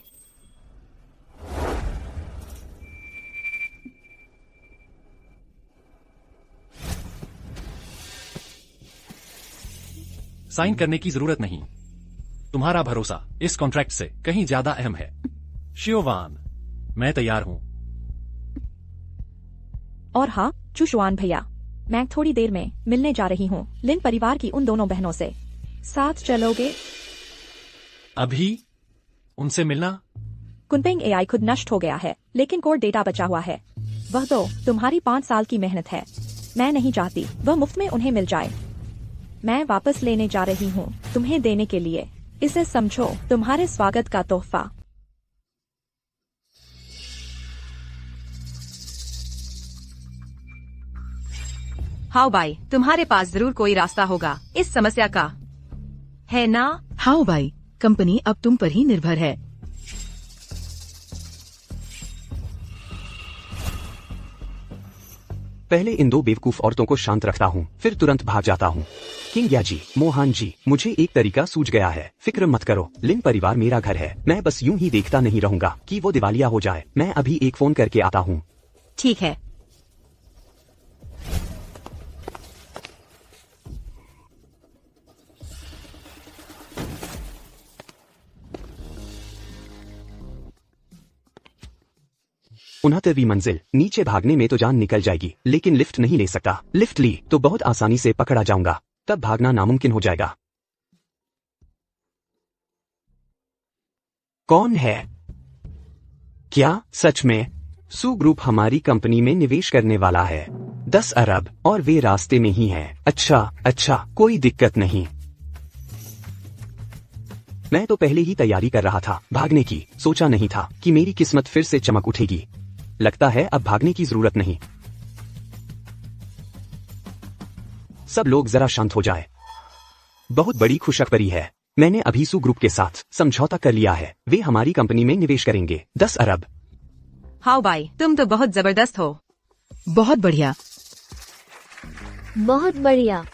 साइन करने की जरूरत नहीं। तुम्हारा भरोसा इस कॉन्ट्रैक्ट से कहीं ज्यादा अहम है। शियोवान, मैं तैयार हूं। और हाँ, चूशुआन भैया, मैं थोड़ी देर में मिलने जा रही हूँ लिन परिवार की उन दोनों बहनों से। साथ चलोगे? अभी उनसे मिलना? कुनपेंग एआई खुद नष्ट हो गया है, लेकिन कोर डेटा बचा हुआ है। वह तो तुम्हारी 5 साल की मेहनत है। मैं नहीं चाहती वह मुफ्त में उन्हें मिल जाए। मैं वापस लेने जा रही हूँ तुम्हें देने के लिए। इसे समझो तुम्हारे स्वागत का तोहफा। हाउ बाई, तुम्हारे पास जरूर कोई रास्ता होगा इस समस्या का, है ना? हाउ भाई, कंपनी अब तुम पर ही निर्भर है। पहले इन 2 बेवकूफ औरतों को शांत रखता हूँ, फिर तुरंत भाग जाता हूँ। किंग जी, मोहन जी, मुझे एक तरीका सूझ गया है। फिक्र मत करो, लिन परिवार मेरा घर है। मैं बस यूं ही देखता नहीं रहूंगा कि वो दिवालिया हो जाए। मैं अभी एक फोन करके आता हूँ। ठीक है। उनहत्तरवीं मंजिल। नीचे भागने में तो जान निकल जाएगी, लेकिन लिफ्ट नहीं ले सकता। लिफ्ट ली तो बहुत आसानी से पकड़ा जाऊंगा, तब भागना नामुमकिन हो जाएगा। कौन है? क्या सच में? सू ग्रुप हमारी कंपनी में निवेश करने वाला है। 10 अरब, और वे रास्ते में ही हैं। अच्छा, कोई दिक्कत नहीं। मैं तो पहले ही तैयारी कर रहा था भागने की। सोचा नहीं था कि मेरी किस्मत फिर से चमक उठेगी। लगता है अब भागने की जरूरत नहीं। सब लोग जरा शांत हो जाए। बहुत बड़ी खुशखबरी है। मैंने अभी सू ग्रुप के साथ समझौता कर लिया है। वे हमारी कंपनी में निवेश करेंगे 10 अरब। हाउ बाई, तुम तो बहुत जबरदस्त हो। बहुत बढ़िया। बहुत बढ़िया।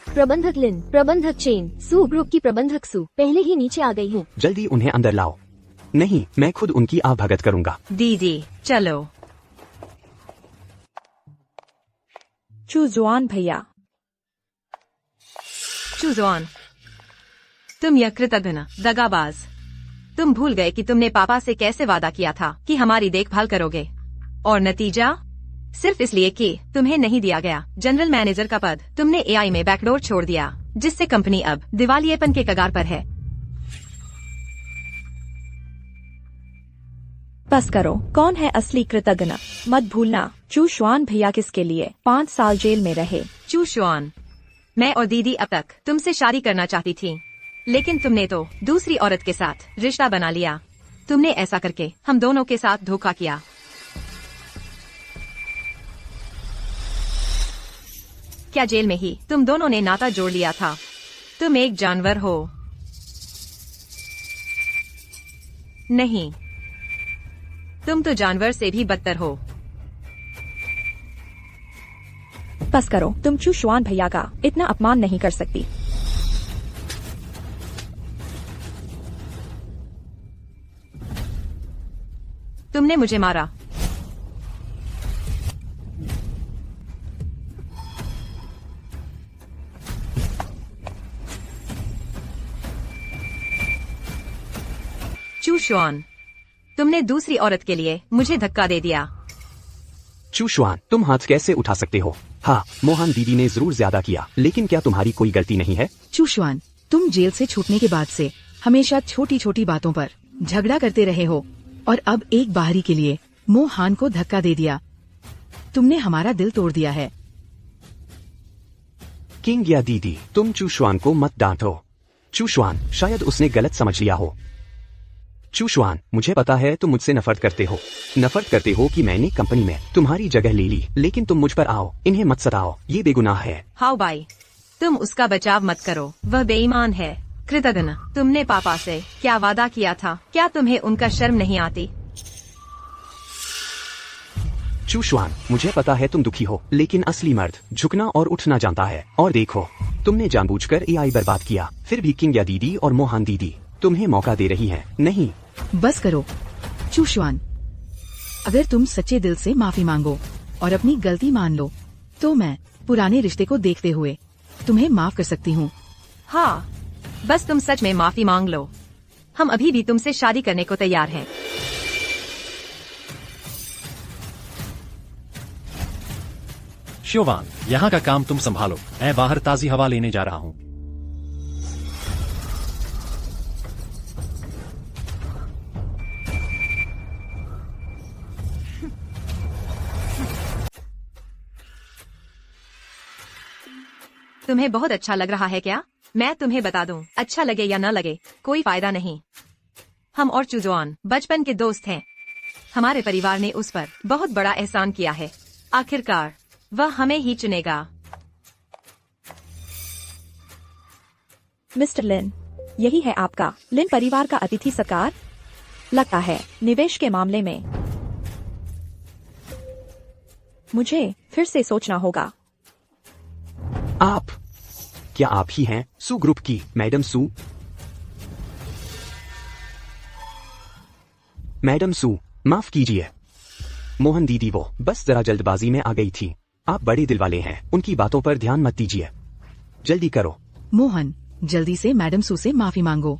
प्रबंधक लिन, प्रबंधक चेन, सू ग्रुप की प्रबंधक सू पहले ही नीचे आ गई हूँ। जल्दी उन्हें अंदर लाओ। नहीं, मैं खुद उनकी आभगत करूंगा। दीदी चलो। चूजुआन भैया। चूजॉन, तुम यह कृतघ्न दगाबाज। तुम भूल गए कि तुमने पापा से कैसे वादा किया था कि हमारी देखभाल करोगे, और नतीजा सिर्फ इसलिए कि तुम्हें नहीं दिया गया जनरल मैनेजर का पद, तुमने एआई में बैकडोर छोड़ दिया, जिससे कंपनी अब दिवालियेपन के कगार पर है। बस करो, कौन है असली कृतघ्न? मत भूलना चूशुआन भैया किसके लिए 5 साल जेल में रहे। चूशुआन, मैं और दीदी अब तक तुमसे शादी करना चाहती थी, लेकिन तुमने तो दूसरी औरत के साथ रिश्ता बना लिया। तुमने ऐसा करके हम दोनों के साथ धोखा किया। क्या जेल में ही तुम दोनों ने नाता जोड़ लिया था? तुम एक जानवर हो। नहीं, तुम तो जानवर से भी बदतर हो। बस करो, तुम चूशुआन भैया का इतना अपमान नहीं कर सकती। तुमने मुझे मारा। चूशुआन, तुमने दूसरी औरत के लिए मुझे धक्का दे दिया। चूशुआन, तुम हाथ कैसे उठा सकते हो? हाँ, मोहन दीदी ने जरूर ज्यादा किया, लेकिन क्या तुम्हारी कोई गलती नहीं है? चूशुआन, तुम जेल से छूटने के बाद से हमेशा छोटी छोटी बातों पर झगड़ा करते रहे हो, और अब एक बाहरी के लिए मोहान को धक्का दे दिया। तुमने हमारा दिल तोड़ दिया है। किंग या दीदी, तुम चूशुआन को मत डांटो। चूशुआन, शायद उसने गलत समझ लिया हो। चूशुआन, मुझे पता है तुम मुझसे नफरत करते हो। नफरत करते हो कि मैंने कंपनी में तुम्हारी जगह ले ली, लेकिन तुम मुझ पर आओ, इन्हें मत सताओ, ये बेगुनाह है। हाउ बाई, तुम उसका बचाव मत करो, वह बेईमान है। कृतघ्न, तुमने पापा से क्या वादा किया था? क्या तुम्हें उनका शर्म नहीं आती? चूशुआन, मुझे पता है तुम दुखी हो, लेकिन असली मर्द झुकना और उठना जानता है। और देखो, तुमने जानबूझकर एआई बर्बाद किया, फिर भी किंग या दीदी और मोहन दीदी तुम्हें मौका दे रही हैं। नहीं, बस करो चूशुआन, अगर तुम सच्चे दिल से माफी मांगो और अपनी गलती मान लो, तो मैं पुराने रिश्ते को देखते हुए तुम्हें माफ कर सकती हूँ। हाँ, बस तुम सच में माफी मांग लो। हम अभी भी तुमसे शादी करने को तैयार हैं। श्योवान, यहाँ का काम तुम संभालो, मैं बाहर ताजी हवा लेने जा रहा हूँ। तुम्हें बहुत अच्छा लग रहा है क्या? मैं तुम्हें बता दूं, अच्छा लगे या न लगे, कोई फायदा नहीं। हम और चुजवान बचपन के दोस्त हैं। हमारे परिवार ने उस पर बहुत बड़ा एहसान किया है। आखिरकार वह हमें ही चुनेगा। मिस्टर लिन, यही है आपका लिन परिवार का अतिथि सत्कार। लगता है निवेश के मामले में मुझे फिर से सोचना होगा। आप, क्या आप ही हैं सू ग्रुप की मैडम सू? मैडम सू, माफ कीजिए, मोहन दीदी वो बस जरा जल्दबाजी में आ गई थी। आप बड़े दिल वाले हैं, उनकी बातों पर ध्यान मत दीजिए, जल्दी करो। मोहन, जल्दी से मैडम सू से माफी मांगो।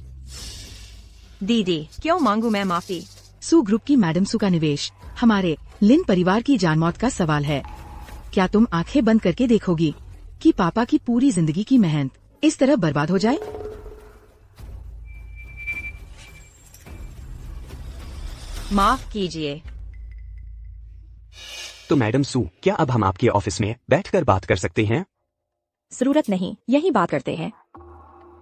दीदी, क्यों मांगू मैं माफी? सू ग्रुप की मैडम सू का निवेश हमारे लिन परिवार की जान मौत का सवाल है। क्या तुम आंखें बंद करके देखोगी कि पापा की पूरी जिंदगी की मेहनत इस तरह बर्बाद हो जाए? माफ कीजिए। तो मैडम सू, क्या अब हम आपके ऑफिस में बैठकर बात कर सकते हैं? जरूरत नहीं, यही बात करते हैं।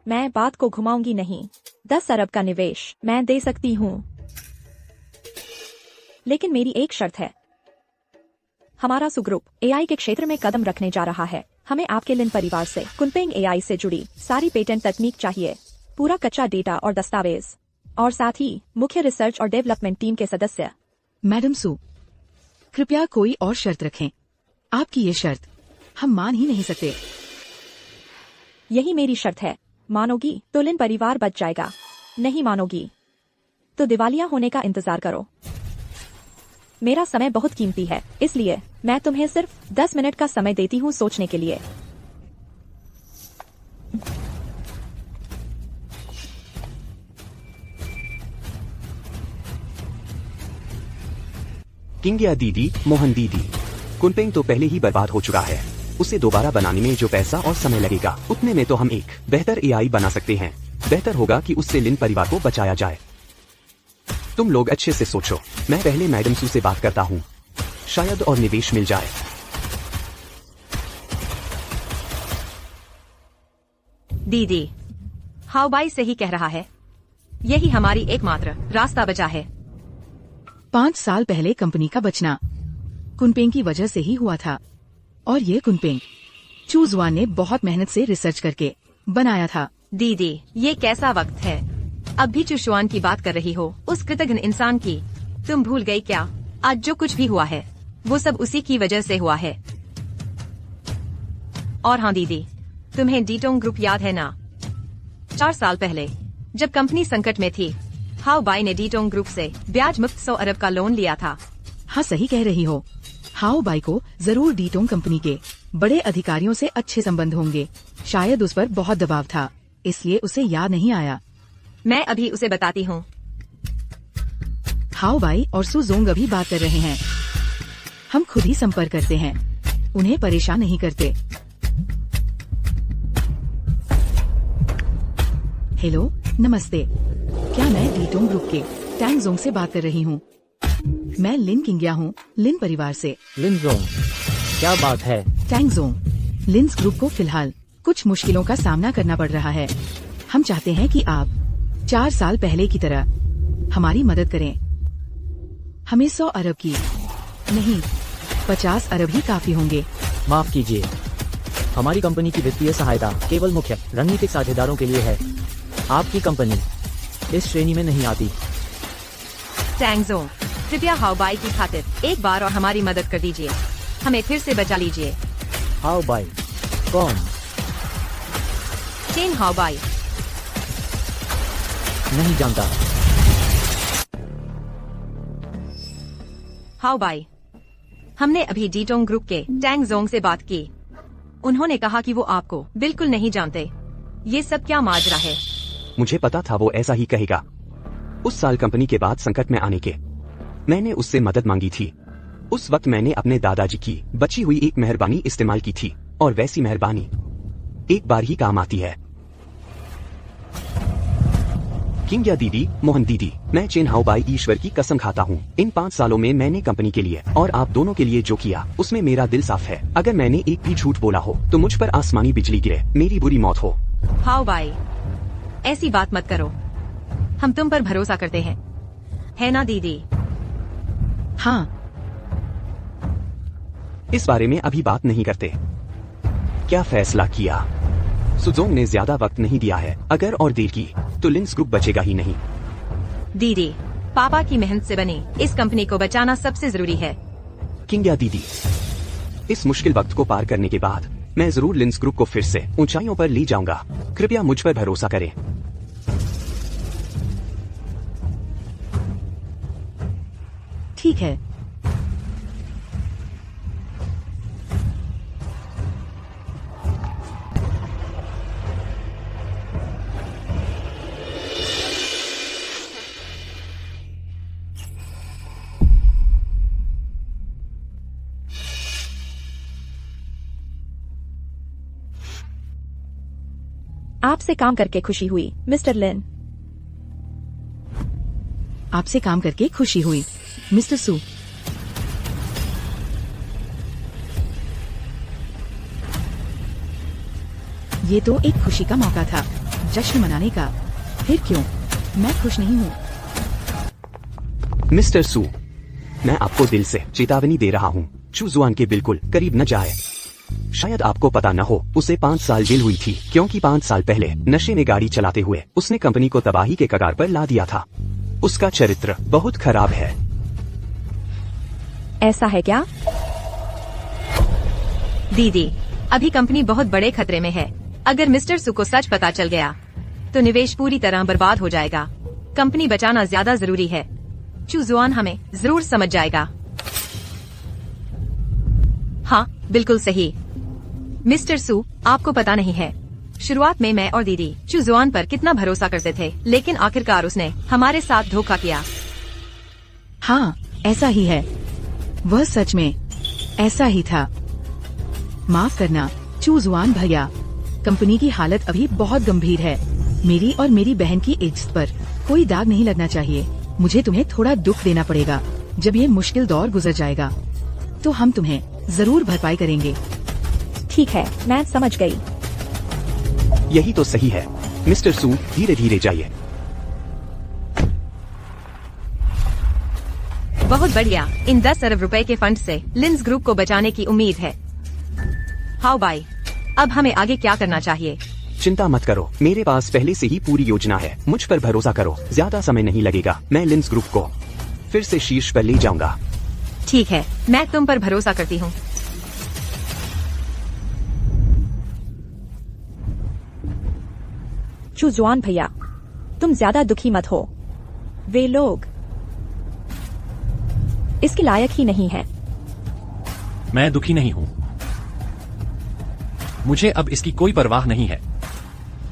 मैं बात को घुमाऊंगी नहीं। 10 अरब का निवेश मैं दे सकती हूँ, लेकिन मेरी एक शर्त है। हमारा सुग्रुप एआई के क्षेत्र में कदम रखने जा रहा है। हमें आपके लिन परिवार से कुनपेंग एआई से जुड़ी सारी पेटेंट तकनीक चाहिए, पूरा कच्चा डेटा और दस्तावेज, और साथ ही मुख्य रिसर्च और डेवलपमेंट टीम के सदस्य। मैडम सू, कृपया कोई और शर्त रखें। आपकी ये शर्त हम मान ही नहीं सकते। यही मेरी शर्त है। मानोगी तो लिन परिवार बच जाएगा, नहीं मानोगी तो दिवालिया होने का इंतजार करो। मेरा समय बहुत कीमती है, इसलिए मैं तुम्हें सिर्फ 10 मिनट का समय देती हूँ सोचने के लिए। किंगिया दीदी, मोहन दीदी, कुनपेंग तो पहले ही बर्बाद हो चुका है। उसे दोबारा बनाने में जो पैसा और समय लगेगा, उतने में तो हम एक बेहतर एआई बना सकते हैं। बेहतर होगा कि उससे लिन परिवार को बचाया जाए। तुम लोग अच्छे से सोचो। मैं पहले मैडम सू से बात करता हूँ, शायद और निवेश मिल जाए। दीदी, हाउबाई सही कह रहा है। यही हमारी एकमात्र रास्ता बचा है। 5 साल पहले कंपनी का बचना कुनपेंग की वजह से ही हुआ था, और ये कुनपेंग चूजवान ने बहुत मेहनत से रिसर्च करके बनाया था। दीदी, ये कैसा वक्त है? अब भी चुशवान की बात कर रही हो, उस कृतघ्न इंसान की। तुम भूल गई क्या? आज जो कुछ भी हुआ है वो सब उसी की वजह से हुआ है। और हाँ दीदी, तुम्हें डीटोंग ग्रुप याद है ना? 4 साल पहले जब कंपनी संकट में थी, हाउबाई ने डीटोंग ग्रुप से ब्याज मुक्त 100 अरब का लोन लिया था। हाँ, सही कह रही हो। हाउबाई को जरूर डीटोंग कंपनी के बड़े अधिकारियों से अच्छे संबंध होंगे। शायद उस पर बहुत दबाव था, इसलिए उसे याद नहीं आया। मैं अभी उसे बताती हूँ। हाउबाई और सुजोंग अभी बात कर रहे हैं। हम खुद ही संपर्क करते हैं, उन्हें परेशान नहीं करते। हेलो, नमस्ते। क्या मैं डीटोंग ग्रुप के टैंगजोंग से बात कर रही हूँ? मैं लिन किंगिया हूँ, लिन परिवार से। लिनजोंग, क्या बात है? टैंगजोंग, लिन्स ग्रुप को फिलहाल कुछ मुश्किलों का सामना करना पड़ रहा है। हम चाहते हैं कि आप 4 साल पहले की तरह हमारी मदद करें। हमें 100 अरब की नहीं, 50 अरब ही काफी होंगे। माफ कीजिए, हमारी कंपनी की वित्तीय सहायता केवल मुख्य रणनीतिक साझेदारों के लिए है। आपकी कंपनी इस श्रेणी में नहीं आती। टैंगजोंग, कृपया हाउबाई की खातिर एक बार और हमारी मदद कर दीजिए। हमें फिर से बचा लीजिए। हाउबाई कौन? चेन हाउबाई। नहीं जानता। हाउबाई, हमने अभी डीटोंग ग्रुप के टैंगजोंग से बात की। उन्होंने कहा कि वो आपको बिल्कुल नहीं जानते। ये सब क्या माजरा है? मुझे पता था वो ऐसा ही कहेगा। उस साल कंपनी के बाद संकट में आने के मैंने उससे मदद मांगी थी। उस वक्त मैंने अपने दादाजी की बची हुई एक मेहरबानी इस्तेमाल की थी, और वैसी मेहरबानी एक बार ही काम आती है। किंग्या दीदी, मोहन दीदी, मैं चेन हाउ बाई ईश्वर की कसम खाता हूँ, इन 5 सालों में मैंने कंपनी के लिए और आप दोनों के लिए जो किया उसमें मेरा दिल साफ है। अगर मैंने एक भी झूठ बोला हो तो मुझ पर आसमानी बिजली गिरे, मेरी बुरी मौत हो। हाउ बाई, ऐसी बात मत करो, हम तुम पर भरोसा करते हैं, है ना दीदी? हाँ, इस बारे में अभी बात नहीं करते। क्या फैसला किया? सुजोंग ने ज्यादा वक्त नहीं दिया है, अगर और देर की तो लिंस ग्रुप बचेगा ही नहीं। दीदी, पापा की मेहनत से बनी इस कंपनी को बचाना सबसे जरूरी है। किंग्या दीदी, इस मुश्किल वक्त को पार करने के बाद मैं जरूर लिंस ग्रुप को फिर से ऊंचाइयों पर ले जाऊंगा। कृपया मुझ पर भरोसा करें। ठीक है। आपसे काम करके खुशी हुई, मिस्टर लिन। आपसे काम करके खुशी हुई, मिस्टर सू। ये तो एक खुशी का मौका था, जश्न मनाने का। फिर क्यों? मैं खुश नहीं हूँ। मिस्टर सू, मैं आपको दिल से चेतावनी दे रहा हूँ, चू जुआन के बिल्कुल करीब न जाए। शायद आपको पता न हो, उसे 5 साल जेल हुई थी क्योंकि 5 साल पहले नशे में गाड़ी चलाते हुए उसने कंपनी को तबाही के कगार पर ला दिया था। उसका चरित्र बहुत खराब है। ऐसा है क्या? दीदी, अभी कंपनी बहुत बड़े खतरे में है। अगर मिस्टर सू को सच पता चल गया तो निवेश पूरी तरह बर्बाद हो जाएगा। कंपनी बचाना ज्यादा जरूरी है। चू जुआन हमें जरूर समझ जाएगा। हाँ, बिल्कुल सही। मिस्टर सू, आपको पता नहीं है, शुरुआत में मैं और दीदी चू जुआन पर कितना भरोसा करते थे, लेकिन आखिरकार उसने हमारे साथ धोखा किया। हाँ, ऐसा ही है। वह सच में ऐसा ही था। माफ करना चू जुआन भैया, कंपनी की हालत अभी बहुत गंभीर है। मेरी और मेरी बहन की इज्जत पर कोई दाग नहीं लगना चाहिए। मुझे तुम्हें थोड़ा दुख देना पड़ेगा। जब ये मुश्किल दौर गुजर जाएगा तो हम तुम्हें जरूर भरपाई करेंगे। ठीक है, मैं समझ गई। यही तो सही है। मिस्टर सू, धीरे धीरे जाइए। बहुत बढ़िया। इन 10 अरब रुपए के फंड से लिंस ग्रुप को बचाने की उम्मीद है। हाउ बाई, अब हमें आगे क्या करना चाहिए? चिंता मत करो, मेरे पास पहले से ही पूरी योजना है। मुझ पर भरोसा करो, ज्यादा समय नहीं लगेगा। मैं लिंस ग्रुप को फिर से शीर्ष पर ले जाऊंगा। ठीक है, मैं तुम पर भरोसा करती हूँ। चू जुआन भैया, तुम ज्यादा दुखी मत हो। वे लोग इसके लायक ही नहीं है। मैं दुखी नहीं हूँ, मुझे अब इसकी कोई परवाह नहीं है।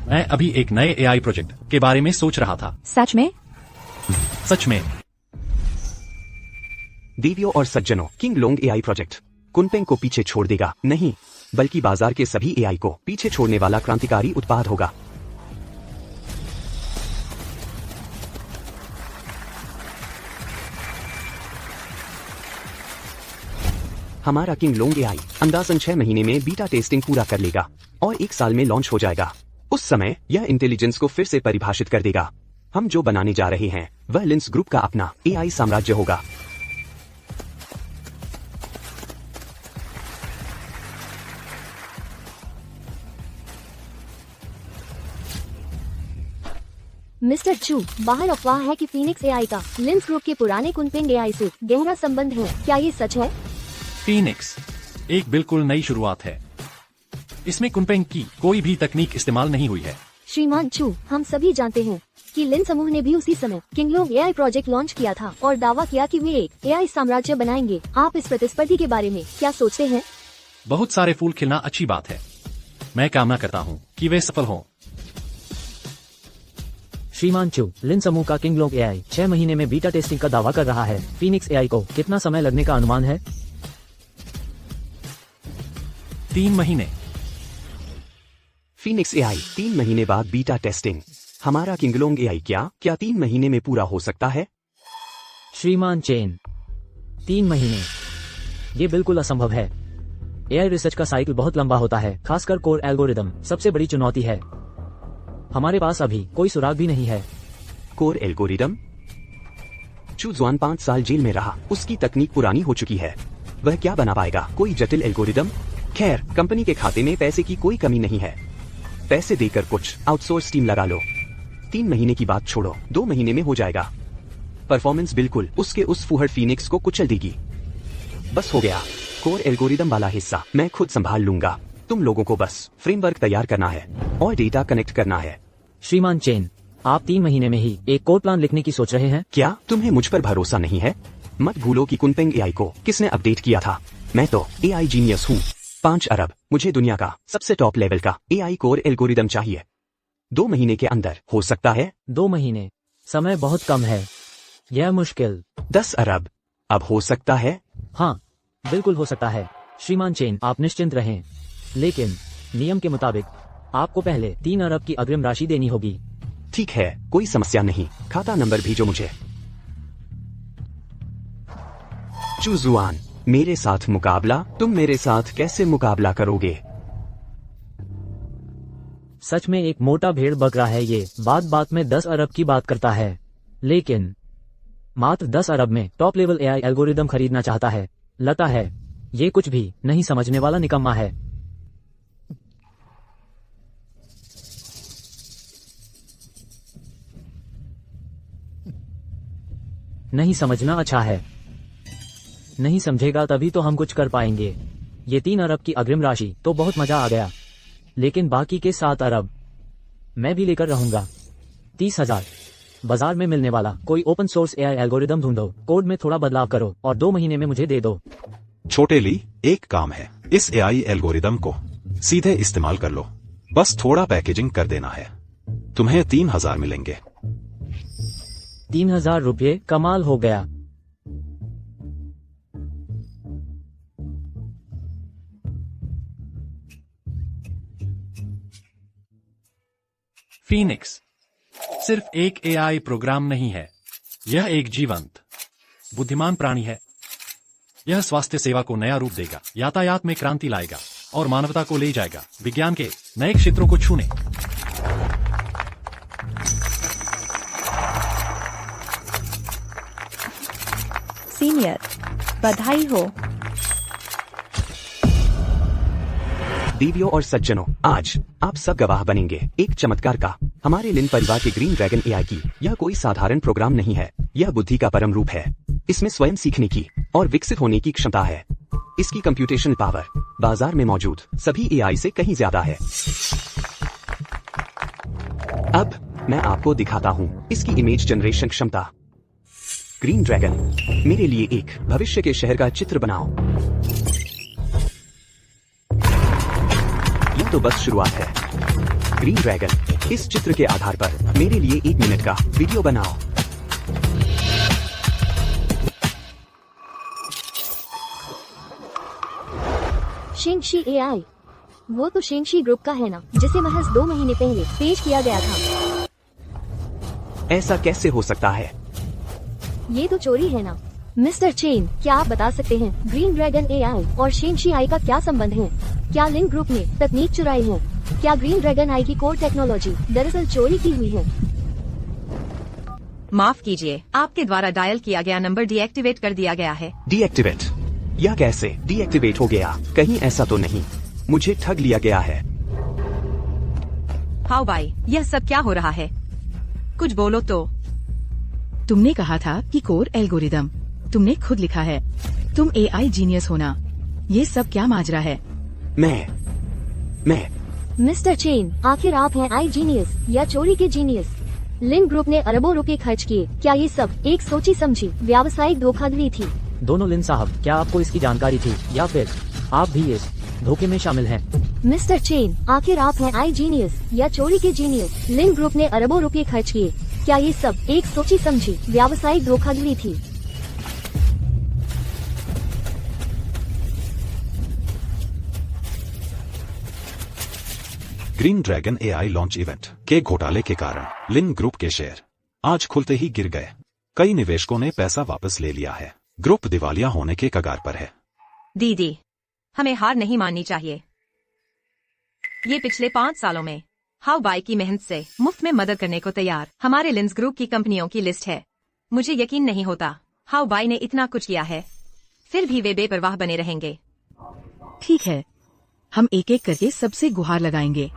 मैं अभी एक नए एआई प्रोजेक्ट के बारे में सोच रहा था। सच में? सच में। देवियों और सज्जनों, किंग लोंग एआई प्रोजेक्ट कुनपेंग को पीछे छोड़ देगा नहीं, बल्कि बाजार के सभी एआई को पीछे छोड़ने वाला क्रांतिकारी उत्पाद होगा। हमारा किंग लोंग एआई अंदाजन 6 महीने में बीटा टेस्टिंग पूरा कर लेगा और 1 साल में लॉन्च हो जाएगा। उस समय यह इंटेलिजेंस को फिर से परिभाषित कर देगा। हम जो बनाने जा रहे हैं वह लिंस ग्रुप का अपना एआई साम्राज्य होगा। मिस्टर चू, बाहर अफवाह है कि फीनिक्स एआई का लिंस ग्रुप के पुराने कुनपेंग एआई से गहरा संबंध है। क्या ये सच है? फीनिक्स एक बिल्कुल नई शुरुआत है। इसमें कुनपेंग की कोई भी तकनीक इस्तेमाल नहीं हुई है। श्रीमान चू, हम सभी जानते हैं कि लिन समूह ने भी उसी समय किंगलोंग एआई प्रोजेक्ट लॉन्च किया था और दावा किया कि वे एक एआई साम्राज्य बनाएंगे। आप इस प्रतिस्पर्धी के बारे में क्या सोचते हैं? बहुत सारे फूल खिलना अच्छी बात है। मैं कामना करता हूँ कि वे सफल हों। श्रीमान चू, लिन समूह का किंग लोंग एआई 6 महीने में बीटा टेस्टिंग का दावा कर रहा है। फीनिक्स एआई को कितना समय लगने का अनुमान है? 3 महीने। फीनिक्स एआई 3 महीने बाद बीटा टेस्टिंग। हमारा किंगलोंग एआई क्या 3 महीने में पूरा हो सकता है? श्रीमान चेन, 3 महीने, ये बिल्कुल असंभव है। एआई रिसर्च का साइकिल बहुत लंबा होता है, खासकर कोर एल्गोरिदम सबसे बड़ी चुनौती है। हमारे पास अभी कोई सुराग भी नहीं है। Core algorithm? चू जुआन 5 साल जेल में रहा, उसकी तकनीक पुरानी हो चुकी है। वह क्या बना पाएगा? कोई जटिल एल्गोरिदम? खैर, कंपनी के खाते में पैसे की कोई कमी नहीं है। पैसे देकर कुछ आउटसोर्स टीम लगा लो। 3 महीने की बात छोड़ो, 2 महीने में हो जाएगा। परफॉर्मेंस बिल्कुल उसके उस फूहड़ फीनिक्स को कुचल देगी। बस हो गया। कोर एल्गोरिदम वाला हिस्सा मैं खुद संभाल लूंगा। तुम लोगों को बस फ्रेमवर्क तैयार करना है और डेटा कनेक्ट करना है। श्रीमान चेन, आप 3 महीने में ही एक कोड प्लान लिखने की सोच रहे हैं? क्या तुम्हें मुझ पर भरोसा नहीं है? मत भूलो कि कुनपेंग एआई को किसने अपडेट किया था। मैं तो एआई जीनियस हूँ। 5 अरब, मुझे दुनिया का सबसे टॉप लेवल का एआई कोर एल्गोरिदम चाहिए। 2 महीने के अंदर हो सकता है? 2 महीने, समय बहुत कम है, यह मुश्किल। 10 अरब, अब हो सकता है? हाँ, बिल्कुल हो सकता है। श्रीमान चेन, आप निश्चिंत रहें, लेकिन नियम के मुताबिक आपको पहले 3 अरब की अग्रिम राशि देनी होगी। ठीक है, कोई समस्या नहीं। खाता नंबर भेजो मुझे। चूजुआन, मेरे साथ मुकाबला? तुम मेरे साथ कैसे मुकाबला करोगे? सच में एक मोटा भेड़ बकरा है ये, बात बात में 10 अरब की बात करता है, लेकिन मात्र 10 अरब में टॉप लेवल एआई एल्गोरिदम खरीदना चाहता है। लगता है ये कुछ भी नहीं समझने वाला निकम्मा है। नहीं समझना अच्छा है, नहीं समझेगा तभी तो हम कुछ कर पाएंगे। ये 3 अरब की अग्रिम राशि तो बहुत मजा आ गया, लेकिन बाकी के 7 अरब मैं भी लेकर रहूंगा। 30,000 बाजार में मिलने वाला कोई ओपन सोर्स एआई एल्गोरिदम ढूंढो, कोड में थोड़ा बदलाव करो और 2 महीने में मुझे दे दो। छोटे ली, एक काम है, इस एआई एल्गोरिदम को सीधे इस्तेमाल कर लो। बस थोड़ा पैकेजिंग कर देना है, तुम्हें 3,000 मिलेंगे। 3,000 रुपये, कमाल हो गया। फीनिक्स सिर्फ एक एआई प्रोग्राम नहीं है, यह एक जीवंत, बुद्धिमान प्राणी है। यह स्वास्थ्य सेवा को नया रूप देगा, यातायात में क्रांति लाएगा और मानवता को ले जाएगा विज्ञान के नए क्षेत्रों को छूने। सीनियर, बधाई हो। देवियों और सज्जनों, आज आप सब गवाह बनेंगे एक चमत्कार का। हमारे लिन परिवार के ग्रीन ड्रैगन एआई की यह कोई साधारण प्रोग्राम नहीं है, यह बुद्धि का परम रूप है। इसमें स्वयं सीखने की और विकसित होने की क्षमता है। इसकी कंप्यूटेशनल पावर बाजार में मौजूद सभी एआई से कहीं ज्यादा है। अब मैं आपको दिखाता हूँ इसकी इमेज जनरेशन क्षमता। ग्रीन ड्रैगन, मेरे लिए एक भविष्य के शहर का चित्र बनाओ। यह तो बस शुरुआत है। ग्रीन ड्रैगन, इस चित्र के आधार पर मेरे लिए 1 मिनट का वीडियो बनाओ। शेंगशी एआई, वो तो शेंगशी ग्रुप का है ना, जिसे महज 2 महीने पहले पेश किया गया था। ऐसा कैसे हो सकता है? ये तो चोरी है ना। मिस्टर चेन, क्या आप बता सकते हैं ग्रीन ड्रैगन एआई और शेंगशी आई का क्या संबंध है? क्या लिन ग्रुप ने तकनीक चुराई है? क्या ग्रीन ड्रैगन आई की कोर टेक्नोलॉजी दरअसल चोरी की हुई है? माफ कीजिए, आपके द्वारा डायल किया गया नंबर डीएक्टिवेट कर दिया गया है। डीएक्टिवेट? यह कैसे डीएक्टिवेट हो गया? कहीं ऐसा तो नहीं मुझे ठग लिया गया है? हाउ भाई, यह सब क्या हो रहा है? कुछ बोलो तो। तुमने कहा था कि कोर एल्गोरिदम, तुमने खुद लिखा है। तुम एआई जीनियस होना, ये सब क्या माजरा है? मैं मिस्टर चेन, आखिर आप हैं आई जीनियस या चोरी के जीनियस? लिन ग्रुप ने अरबों रुपए खर्च किए, क्या ये सब एक सोची समझी व्यावसायिक धोखाधड़ी थी? दोनों लिन साहब, क्या आपको इसकी जानकारी थी या फिर आप भी इस धोखे में शामिल हैं? मिस्टर चेन, आखिर आप हैं आई जीनियस या चोरी के जीनियस? लिन ग्रुप ने अरबों रुपए खर्च किए, क्या ये सब एक सोची समझी व्यावसायिक धोखाधड़ी थी? Green dragon AI launch event के घोटाले के कारण लिन ग्रुप के शेयर आज खुलते ही गिर गए। कई निवेशकों ने पैसा वापस ले लिया है। ग्रुप दिवालिया होने के कगार पर है। दीदी, हमें हार नहीं माननी चाहिए। ये पिछले 5 सालों में हाउ बाई की मेहनत से मुफ्त में मदद करने को तैयार हमारे लिंस ग्रुप की कंपनियों की लिस्ट है। मुझे यकीन नहीं होता हाउ बाई ने इतना कुछ किया है, फिर भी वे बेपरवाह बने रहेंगे। ठीक है, हम एक एक करके सबसे गुहार लगाएंगे।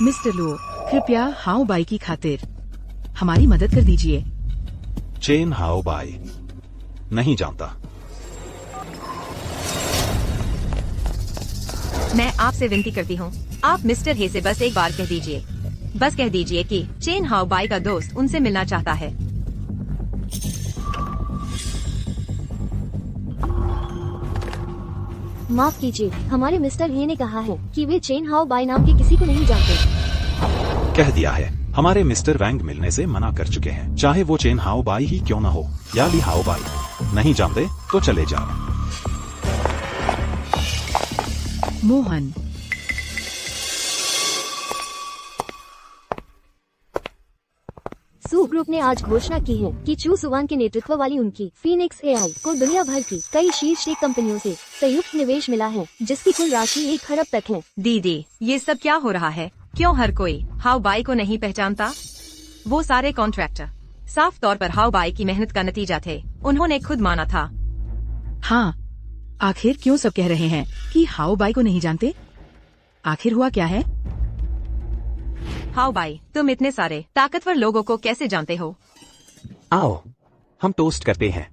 मिस्टर लो, कृपया हाउ बाई की खातिर हमारी मदद कर दीजिए। चेन हाउ बाई नहीं जानता। मैं आपसे विनती करती हूँ, आप मिस्टर हे से बस एक बार कह दीजिए, बस कह दीजिए कि चेन हाउ बाई का दोस्त उनसे मिलना चाहता है। माफ कीजिए, हमारे मिस्टर हे ने कहा है कि वे चेन हाउ बाई नाम के किसी को नहीं जानते। कह दिया है, हमारे मिस्टर वैंग मिलने से मना कर चुके हैं, चाहे वो चेन हाउ बाई ही क्यों न हो या ली हाउ बाई। नहीं जानते तो चले जाओ। मोहन, सू ग्रुप ने आज घोषणा की है कि चू सुवान के नेतृत्व वाली उनकी फीनिक्स एआई को दुनिया भर की कई शीर्ष टेक कंपनियों से संयुक्त निवेश मिला है, जिसकी कुल राशि 1 खरब तक है। दीदी, ये सब क्या हो रहा है? क्यों हर कोई हाउ बाई को नहीं पहचानता? वो सारे कॉन्ट्रैक्टर साफ तौर पर हाउ बाई की मेहनत का नतीजा थे। उन्होंने खुद माना था। हाँ, आखिर क्यों सब कह रहे हैं कि हाउ बाई को नहीं जानते? आखिर हुआ क्या है? हाउ बाई, तुम इतने सारे ताकतवर लोगों को कैसे जानते हो? आओ, हम टोस्ट करते हैं।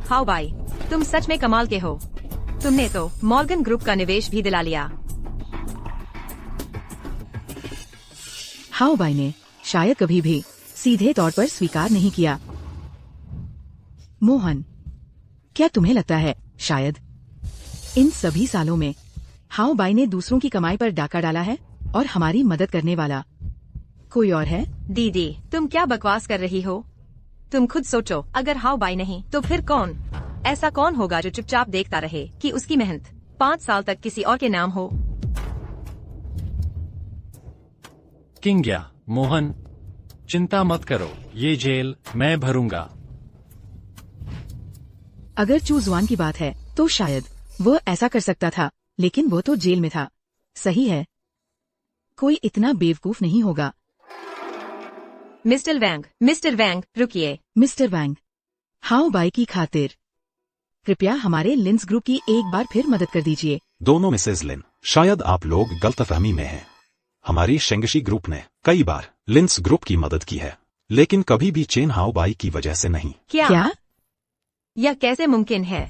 हाउ बाई, तुम सच में कमाल के हो। तुमने तो मॉर्गन ग्रुप का निवेश भी दिला लिया। हाउ बाई ने शायद कभी भी सीधे तौर पर स्वीकार नहीं किया। मोहन, क्या तुम्हें लगता है शायद इन सभी सालों में हाउ बाई ने दूसरों की कमाई पर डाका डाला है और हमारी मदद करने वाला कोई और है? दीदी, तुम क्या बकवास कर रही हो? तुम खुद सोचो, अगर हाउ बाई नहीं तो फिर कौन? ऐसा कौन होगा जो चुपचाप देखता रहे कि उसकी मेहनत 5 साल तक किसी और के नाम हो? किंग्या, मोहन, चिंता मत करो, ये जेल मैं भरूंगा। अगर चू जुआन की बात है तो शायद वो ऐसा कर सकता था, लेकिन वो तो जेल में था। सही है, कोई इतना बेवकूफ नहीं होगा। मिस्टर वैंग, रुकिए। मिस्टर वैंग, हाउ बाई की खातिर कृपया हमारे लिंस ग्रुप की एक बार फिर मदद कर दीजिए। दोनों मिसेज लिन, शायद आप लोग गलतफहमी में हैं। हमारी शेंगशी ग्रुप ने कई बार लिंस ग्रुप की मदद की है, लेकिन कभी भी चेन हाउ बाई की वजह से नहीं। क्या? यह कैसे मुमकिन है?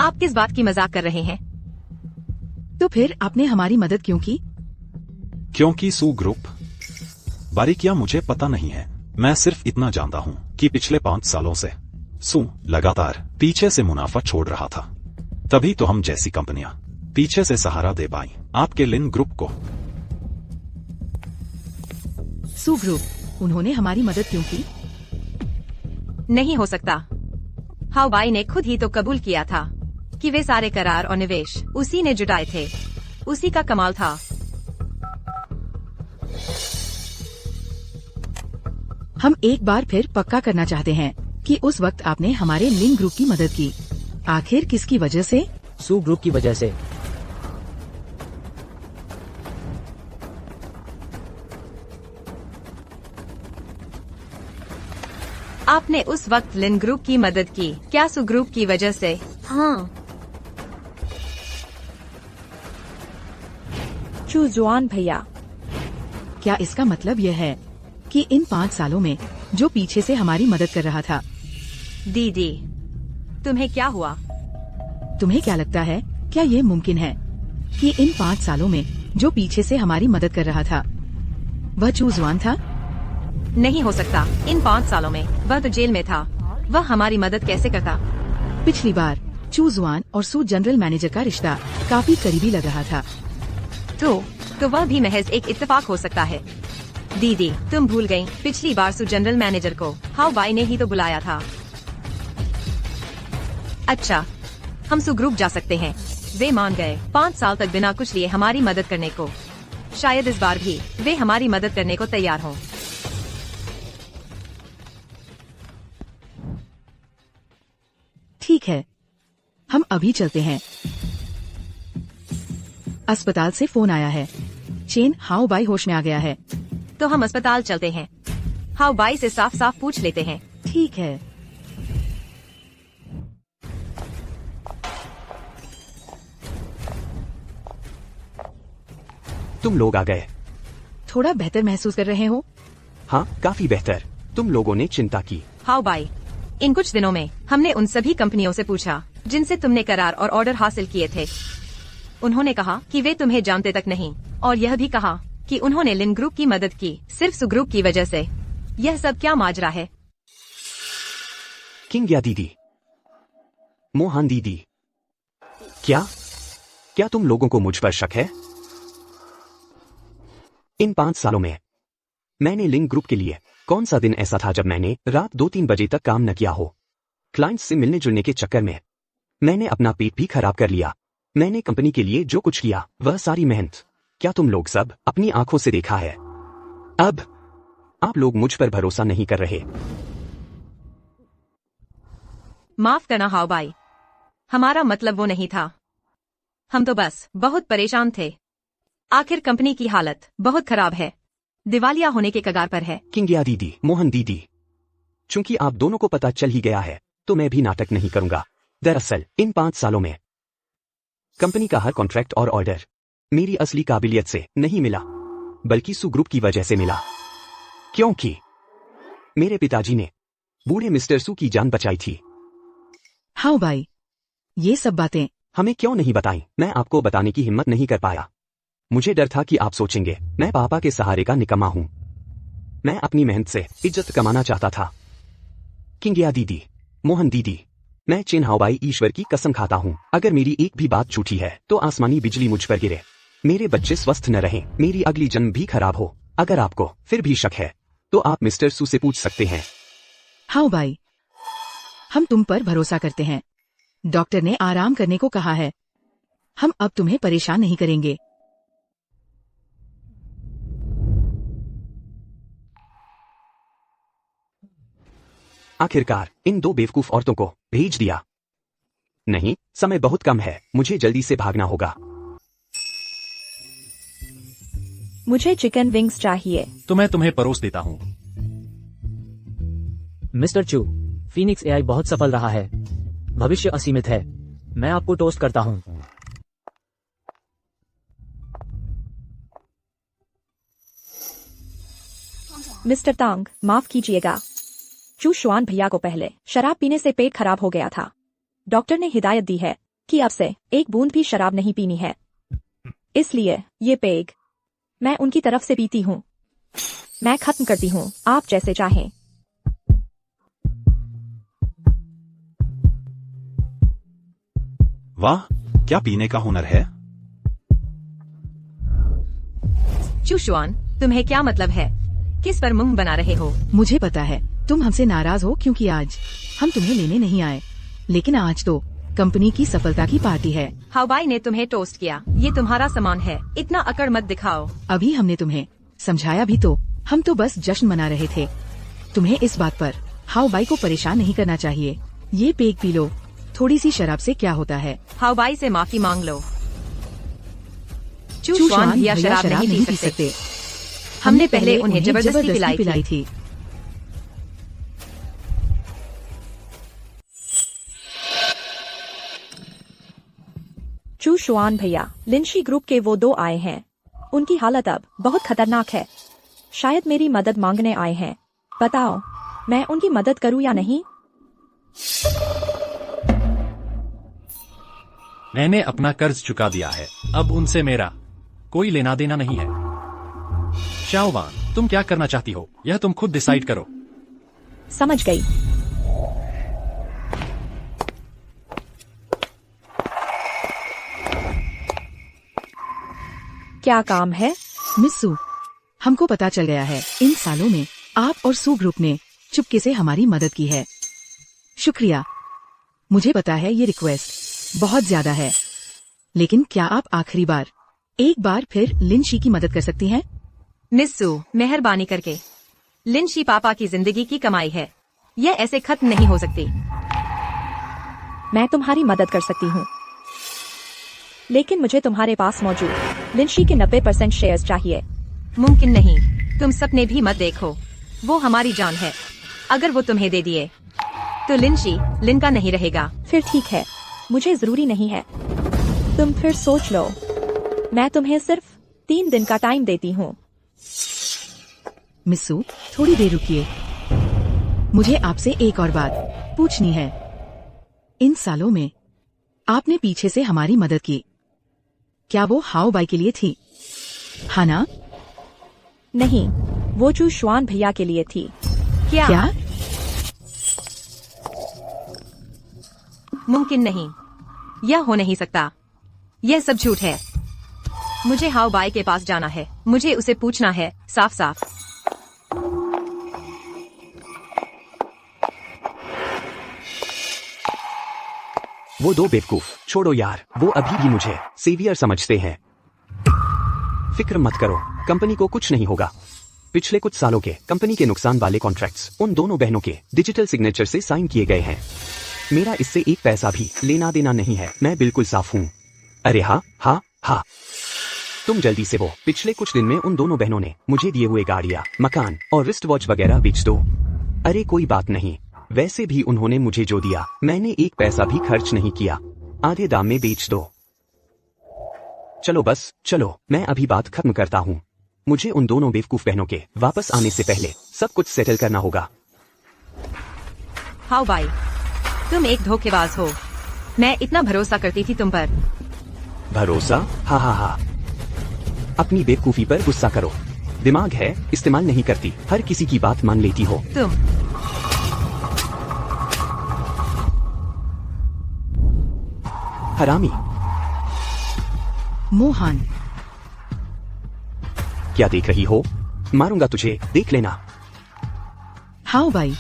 आप किस बात की मजाक कर रहे हैं? तो फिर आपने हमारी मदद क्यों की? क्योंकि सू ग्रुप बारीकियां मुझे पता नहीं है। मैं सिर्फ इतना जानता हूं कि पिछले 5 सालों से सू लगातार पीछे से मुनाफा छोड़ रहा था। तभी तो हम जैसी कंपनियां पीछे से सहारा दे पाई आपके लिन ग्रुप को। सू ग्रुप, उन्होंने हमारी मदद क्यों की? नहीं हो सकता। हाउ बाई ने खुद ही तो कबूल किया था कि वे सारे करार और निवेश उसी ने जुटाए थे। उसी का कमाल था। हम एक बार फिर पक्का करना चाहते हैं कि उस वक्त आपने हमारे लिंक ग्रुप की मदद की। आखिर किसकी वजह से? सू ग्रुप की वजह से। आपने उस वक्त लिन ग्रुप की मदद की, क्या सू ग्रुप की वजह से? हाँ, चू जुआन भैया, क्या इसका मतलब यह है कि इन 5 सालों में जो पीछे से हमारी मदद कर रहा था? दीदी, तुम्हें क्या हुआ? तुम्हें क्या लगता है, क्या ये मुमकिन है कि इन 5 सालों में जो पीछे से हमारी मदद कर रहा था वह चू जुआन था? नहीं हो सकता। इन 5 सालों में वह तो जेल में था। वह हमारी मदद कैसे करता? पिछली बार चू जुआन और सू जनरल मैनेजर का रिश्ता काफी करीबी लग रहा था। तो वह भी महज एक इत्तेफाक हो सकता है। दीदी, तुम भूल गयी, पिछली बार सु जनरल मैनेजर को हाउ बाई ने ही तो बुलाया था। अच्छा, हम सु ग्रुप जा सकते हैं। वे मान गए 5 साल तक बिना कुछ लिए हमारी मदद करने को। शायद इस बार भी वे हमारी मदद करने को तैयार हों। ठीक है, हम अभी चलते हैं। अस्पताल से फोन आया है। चेन हाउ बाई होश में आ गया है। तो हम अस्पताल चलते हैं। हाउ बाई से साफ साफ पूछ लेते हैं। ठीक है। तुम लोग आ गए। थोड़ा बेहतर महसूस कर रहे हो? हाँ, काफी बेहतर। तुम लोगों ने चिंता की। हाउ बाई, इन कुछ दिनों में हमने उन सभी कंपनियों से पूछा जिनसे तुमने करार और ऑर्डर हासिल किए थे। उन्होंने कहा कि वे तुम्हें जानते तक नहीं, और यह भी कहा कि उन्होंने लिन ग्रुप की मदद की सिर्फ सु ग्रुप की वजह से। यह सब क्या माजरा है? किंग या दीदी, मोहन दीदी, क्या तुम लोगों को मुझ पर शक है? इन 5 सालों में मैंने लिंक ग्रुप के लिए कौन सा दिन ऐसा था जब मैंने रात 2-3 बजे तक काम न किया हो? क्लाइंट्स से मिलने जुलने के चक्कर में मैंने अपना पेट भी खराब कर लिया। मैंने कंपनी के लिए जो कुछ किया वह सारी मेहनत क्या तुम लोग सब अपनी आंखों से देखा है? अब आप लोग मुझ पर भरोसा नहीं कर रहे। माफ करना हाउ बाई, हमारा मतलब वो नहीं था। हम तो बस बहुत परेशान थे। आखिर कंपनी की हालत बहुत खराब है, दिवालिया होने के कगार पर है। किंग या दीदी, मोहन दीदी, चूंकि आप दोनों को पता चल ही गया है तो मैं भी नाटक नहीं करूंगा। दरअसल इन 5 सालों में कंपनी का हर कॉन्ट्रैक्ट और ऑर्डर मेरी असली काबिलियत से नहीं मिला, बल्कि सु ग्रुप की वजह से मिला। क्योंकि मेरे पिताजी ने बूढ़े मिस्टर सु की जान बचाई थी। हाउ बाई, ये सब बातें हमें क्यों नहीं बताई? मैं आपको बताने की हिम्मत नहीं कर पाया। मुझे डर था कि आप सोचेंगे मैं पापा के सहारे का निकम्मा हूं। मैं अपनी मेहनत से इज्जत कमाना चाहता था। किंग या दीदी, मोहन दीदी, मैं चेन हाउबाई ईश्वर की कसम खाता हूं, अगर मेरी एक भी बात झूठी है तो आसमानी बिजली मुझ पर गिरे, मेरे बच्चे स्वस्थ न रहें, मेरी अगली जन्म भी खराब हो। अगर आपको फिर भी शक है तो आप मिस्टर सू से पूछ सकते हैं। हाउ बाई, हम तुम पर भरोसा करते हैं। डॉक्टर ने आराम करने को कहा है। हम अब तुम्हें परेशान नहीं करेंगे। आखिरकार इन 2 बेवकूफ औरतों को भेज दिया। नहीं, समय बहुत कम है, मुझे जल्दी से भागना होगा। मुझे चिकन विंग्स चाहिए। तो मैं तुम्हें परोस देता हूँ। मिस्टर चू, फीनिक्स एआई बहुत सफल रहा है। भविष्य असीमित है। मैं आपको टोस्ट करता हूँ। मिस्टर तांग, माफ कीजिएगा। चू शुआन भैया को पहले शराब पीने से पेट खराब हो गया था। डॉक्टर ने हिदायत दी है कि अब से एक बूंद भी शराब नहीं पीनी है, इसलिए ये पेग मैं उनकी तरफ से पीती हूँ। मैं खत्म करती हूँ, आप जैसे चाहें। वाह, क्या पीने का हुनर है। चुशुआन, तुम्हें क्या मतलब है? किस पर मुंह बना रहे हो? मुझे पता है तुम हमसे नाराज हो क्योंकि आज हम तुम्हें लेने नहीं आए, लेकिन आज तो कंपनी की सफलता की पार्टी है। हाउबाई ने तुम्हें टोस्ट किया, ये तुम्हारा सामान है, इतना अकड़ मत दिखाओ। अभी हमने तुम्हें समझाया भी तो, हम तो बस जश्न मना रहे थे। तुम्हें इस बात पर हाउबाई को परेशान नहीं करना चाहिए। ये पेग पी लो, थोड़ी सी शराब से क्या होता है। हाउबाई से माफी मांग लो। चू चुशुआन शुआन भैया भैया शराब नहीं पी सकते। हमने हमने पहले उन्हें जबरदस्ती पिलाई पिलाई थी। थी। चू शुआन भैया, लिंशी ग्रुप के वो 2 आए हैं। उनकी हालत अब बहुत खतरनाक है। शायद मेरी मदद मांगने आए हैं। बताओ, मैं उनकी मदद करूं या नहीं? मैंने अपना कर्ज चुका दिया है, अब उनसे मेरा कोई लेना देना नहीं है। शाओवान, तुम क्या करना चाहती हो यह तुम खुद डिसाइड करो। समझ गई। क्या काम है? मिस्सू, हमको पता चल गया है, इन सालों में आप और सू ग्रुप ने चुपके से हमारी मदद की है। शुक्रिया। मुझे पता है ये रिक्वेस्ट बहुत ज्यादा है, लेकिन क्या आप आखिरी बार एक बार फिर लिन शी की मदद कर सकती हैं? मिस सू, मेहरबानी करके। लिन शी पापा की जिंदगी की कमाई है, यह ऐसे खत्म नहीं हो सकती। मैं तुम्हारी मदद कर सकती हूँ, लेकिन मुझे तुम्हारे पास मौजूद लिंशी के 90% शेयर्स चाहिए। मुमकिन नहीं, तुम सपने भी मत देखो, वो हमारी जान है। अगर वो तुम्हें दे दिए तो लिंशी लिन का नहीं रहेगा। फिर ठीक है, मुझे जरूरी नहीं है। तुम फिर सोच लो, मैं तुम्हें सिर्फ 3 दिन का टाइम देती हूँ। मिस्सू, थोड़ी देर रुकिए, मुझे आपसे एक और बात पूछनी है। इन सालों में आपने पीछे से हमारी मदद की, क्या वो हाओ बाई के लिए थी? हाँ ना? नहीं, वो चू शुआन भैया के लिए थी। क्या? मुमकिन नहीं, यह हो नहीं सकता, यह सब झूठ है। मुझे हाओ बाई के पास जाना है, मुझे उसे पूछना है साफ साफ। वो दो बेवकूफ छोड़ो यार, वो अभी भी मुझे सेवियर समझते हैं। फिक्र मत करो, कंपनी को कुछ नहीं होगा। पिछले कुछ सालों के कंपनी के नुकसान वाले कॉन्ट्रैक्ट्स उन दोनों बहनों के डिजिटल सिग्नेचर से साइन किए गए हैं। मेरा इससे एक पैसा भी लेना देना नहीं है, मैं बिल्कुल साफ हूँ। अरे हाँ, तुम जल्दी से वो पिछले कुछ दिन में उन दोनों बहनों ने मुझे दिए हुए गाड़ियाँ, मकान और रिस्ट वॉच वगैरह बेच दो। अरे कोई बात नहीं, वैसे भी उन्होंने मुझे जो दिया मैंने एक पैसा भी खर्च नहीं किया, आधे दाम में बेच दो। चलो बस चलो, मैं अभी बात खत्म करता हूँ। मुझे उन दोनों बेवकूफ बहनों के वापस आने से पहले सब कुछ सेटल करना होगा। हाओ बाई, तुम एक धोखेबाज हो। मैं इतना भरोसा करती थी तुम पर। भरोसा? हाँ, अपनी बेवकूफी पर गुस्सा करो। दिमाग है, इस्तेमाल नहीं करती, हर किसी की बात मान लेती हो तुम। हरामी। मोहन, क्या देख रही हो? मारूंगा तुझे, देख लेना। हाओ बाई,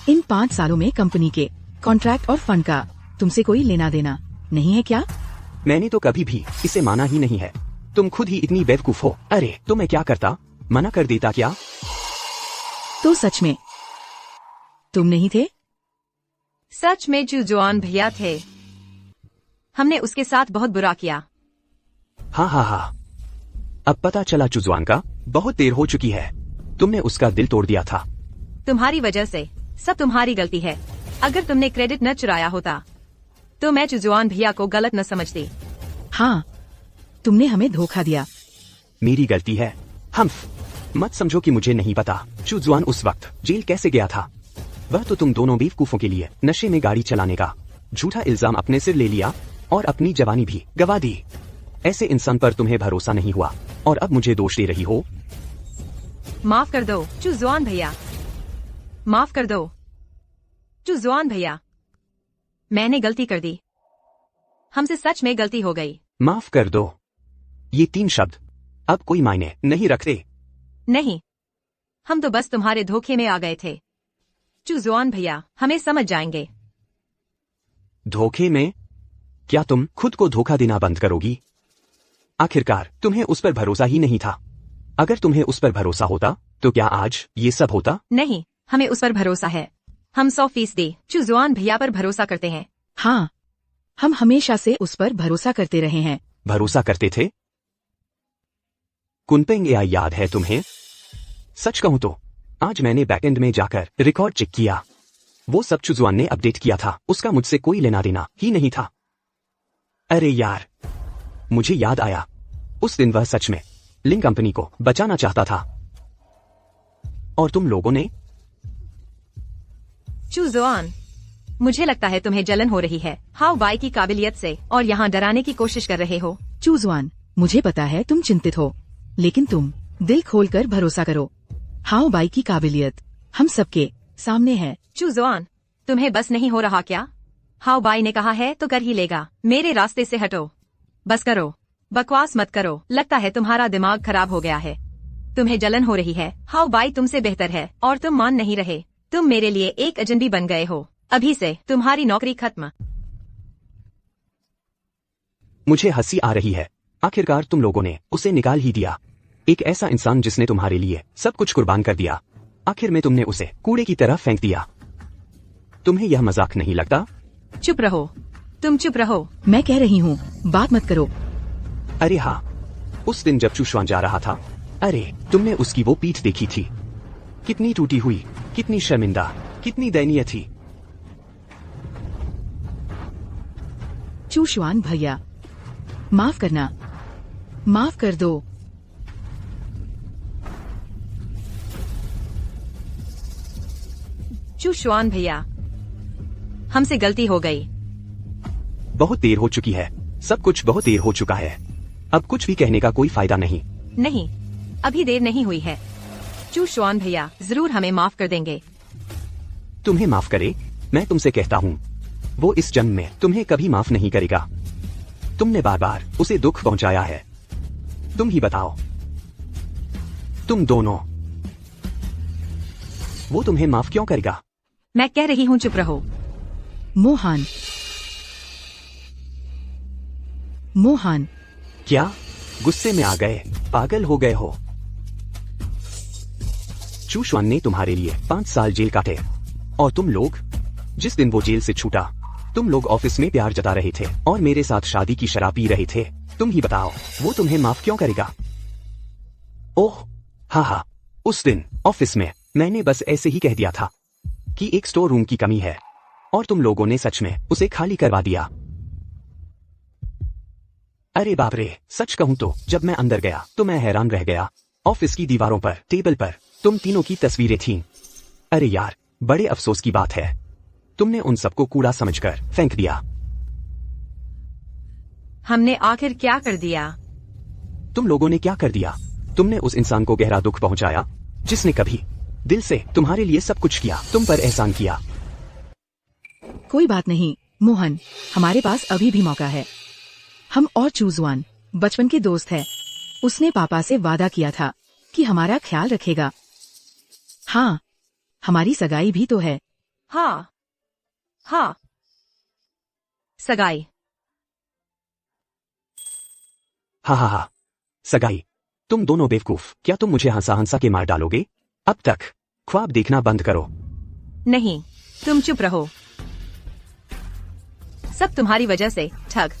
इन 5 सालों में कंपनी के कॉन्ट्रैक्ट और फंड का तुमसे कोई लेना देना नहीं है क्या? मैंने तो कभी भी इसे माना ही नहीं है। तुम खुद ही इतनी बेवकूफ हो। अरे तो मैं क्या करता, मना कर देता क्या? तो सच में तुम नहीं थे? सच में जुआन भैया थे, हमने उसके साथ बहुत बुरा किया। हाँ, अब पता चला चुजवान का। बहुत देर हो चुकी है, तुमने उसका दिल तोड़ दिया था। तुम्हारी वजह से, सब तुम्हारी गलती है। अगर तुमने क्रेडिट न चुराया होता तो मैं चुजवान भैया को गलत न समझती। हाँ, तुमने हमें धोखा दिया। मेरी गलती है। हम्फ, मत समझो कि मुझे नहीं पता चुजवान उस वक्त जेल कैसे गया था। वह तो तुम दोनों बेवकूफों के लिए नशे में गाड़ी चलाने का झूठा इल्जाम अपने सिर ले लिया और अपनी जवानी भी गवा दी। ऐसे इंसान पर तुम्हें भरोसा नहीं हुआ और अब मुझे दोष दे रही हो। माफ कर दो चुजवान भैया, माफ कर दो चुजवान भैया, मैंने गलती कर दी, हमसे सच में गलती हो गई। माफ कर दो, ये 3 शब्द अब कोई मायने नहीं रखते। नहीं, हम तो बस तुम्हारे धोखे में आ गए थे। चुजवान भैया हमें समझ जाएंगे। धोखे में? क्या तुम खुद को धोखा देना बंद करोगी? आखिरकार तुम्हें उस पर भरोसा ही नहीं था। अगर तुम्हें उस पर भरोसा होता तो क्या आज ये सब होता? नहीं, हमें उस पर भरोसा है। हम 100% चुजवान भैया पर भरोसा करते हैं। हाँ, हम हमेशा से उस पर भरोसा करते रहे हैं। भरोसा करते थे? कुनपेंग एआई याद है तुम्हें? सच कहूं तो आज मैंने बैकएंड में जाकर रिकॉर्ड चेक किया, वो सब चुजवान ने अपडेट किया था। उसका मुझसे कोई लेना देना ही नहीं था। अरे यार, मुझे याद आया, उस दिन वह सच में लिंक कंपनी को बचाना चाहता था और तुम लोगों ने। चुजवान, मुझे लगता है तुम्हें जलन हो रही है हाओ बाई की काबिलियत से और यहाँ डराने की कोशिश कर रहे हो। चुजवान, मुझे पता है तुम चिंतित हो, लेकिन तुम दिल खोलकर भरोसा करो। हाओ बाई की काबिलियत हम सबके सामने है। चुजवान, तुम्हें बस नहीं हो रहा क्या? हाओ बाई ने कहा है तो कर ही लेगा। मेरे रास्ते से हटो, बस करो, बकवास मत करो। लगता है तुम्हारा दिमाग खराब हो गया है। तुम्हें जलन हो रही है। हाउ बाई तुमसे बेहतर है और तुम मान नहीं रहे। तुम मेरे लिए एक अजनबी बन गए हो। अभी से तुम्हारी नौकरी खत्म। मुझे हंसी आ रही है। आखिरकार तुम लोगों ने उसे निकाल ही दिया। एक ऐसा इंसान जिसने तुम्हारे लिए सब कुछ कुर्बान कर दिया, आखिर में तुमने उसे कूड़े की तरह फेंक दिया। तुम्हें यह मजाक नहीं लगता? चुप रहो, तुम चुप रहो। मैं कह रही हूँ, बात मत करो। अरे हाँ, उस दिन जब चूशवान जा रहा था, अरे तुमने उसकी वो पीठ देखी थी, कितनी टूटी हुई, कितनी शर्मिंदा, कितनी दयनीय थी। चूशवान भैया, माफ करना, माफ कर दो। चूशवान भैया, हमसे गलती हो गई। बहुत देर हो चुकी है, सब कुछ बहुत देर हो चुका है। अब कुछ भी कहने का कोई फायदा नहीं। नहीं, अभी देर नहीं हुई है। चूशवान भैया जरूर हमें माफ कर देंगे। तुम्हें माफ करे? मैं तुमसे कहता हूँ, वो इस जन्म में तुम्हें कभी माफ नहीं करेगा। तुमने बार बार उसे दुख पहुंचाया है। तुम ही बताओ, तुम दोनों, वो तुम्हें माफ क्यों करेगा? मैं कह रही हूँ चुप रहो। मोहन, मोहन, क्या गुस्से में आ गए? पागल हो गए हो? चूशवान ने तुम्हारे लिए 5 साल जेल काटे और तुम लोग, जिस दिन वो जेल से छूटा, तुम लोग ऑफिस में प्यार जता रहे थे और मेरे साथ शादी की शराब पी रहे थे। तुम ही बताओ, वो तुम्हें माफ क्यों करेगा? ओह हाँ, उस दिन ऑफिस में मैंने बस ऐसे ही कह दिया था कि एक स्टोर रूम की कमी है और तुम लोगों ने सच में उसे खाली करवा दिया। अरे बाप रे, सच कहूं तो जब मैं अंदर गया तो मैं हैरान रह गया। ऑफिस की दीवारों पर, टेबल पर तुम तीनों की तस्वीरें थीं। अरे यार, बड़े अफसोस की बात है, तुमने उन सबको कूड़ा समझकर फेंक दिया। हमने आखिर क्या कर दिया? तुम लोगों ने क्या कर दिया? तुमने उस इंसान को गहरा दुख पहुंचाया जिसने कभी दिल से तुम्हारे लिए सब कुछ किया, तुम पर एहसान किया। कोई बात नहीं मोहन, हमारे पास अभी भी मौका है। हम और चूजवान बचपन के दोस्त हैं। उसने पापा से वादा किया था कि हमारा ख्याल रखेगा। हाँ, हमारी सगाई भी तो है। हाँ, हाँ, सगाई। हा, सगाई। तुम दोनों बेवकूफ, क्या तुम मुझे हंसा हंसा के मार डालोगे? अब तक ख्वाब देखना बंद करो। नहीं, तुम चुप रहो। सब तुम्हारी वजह से, ठग।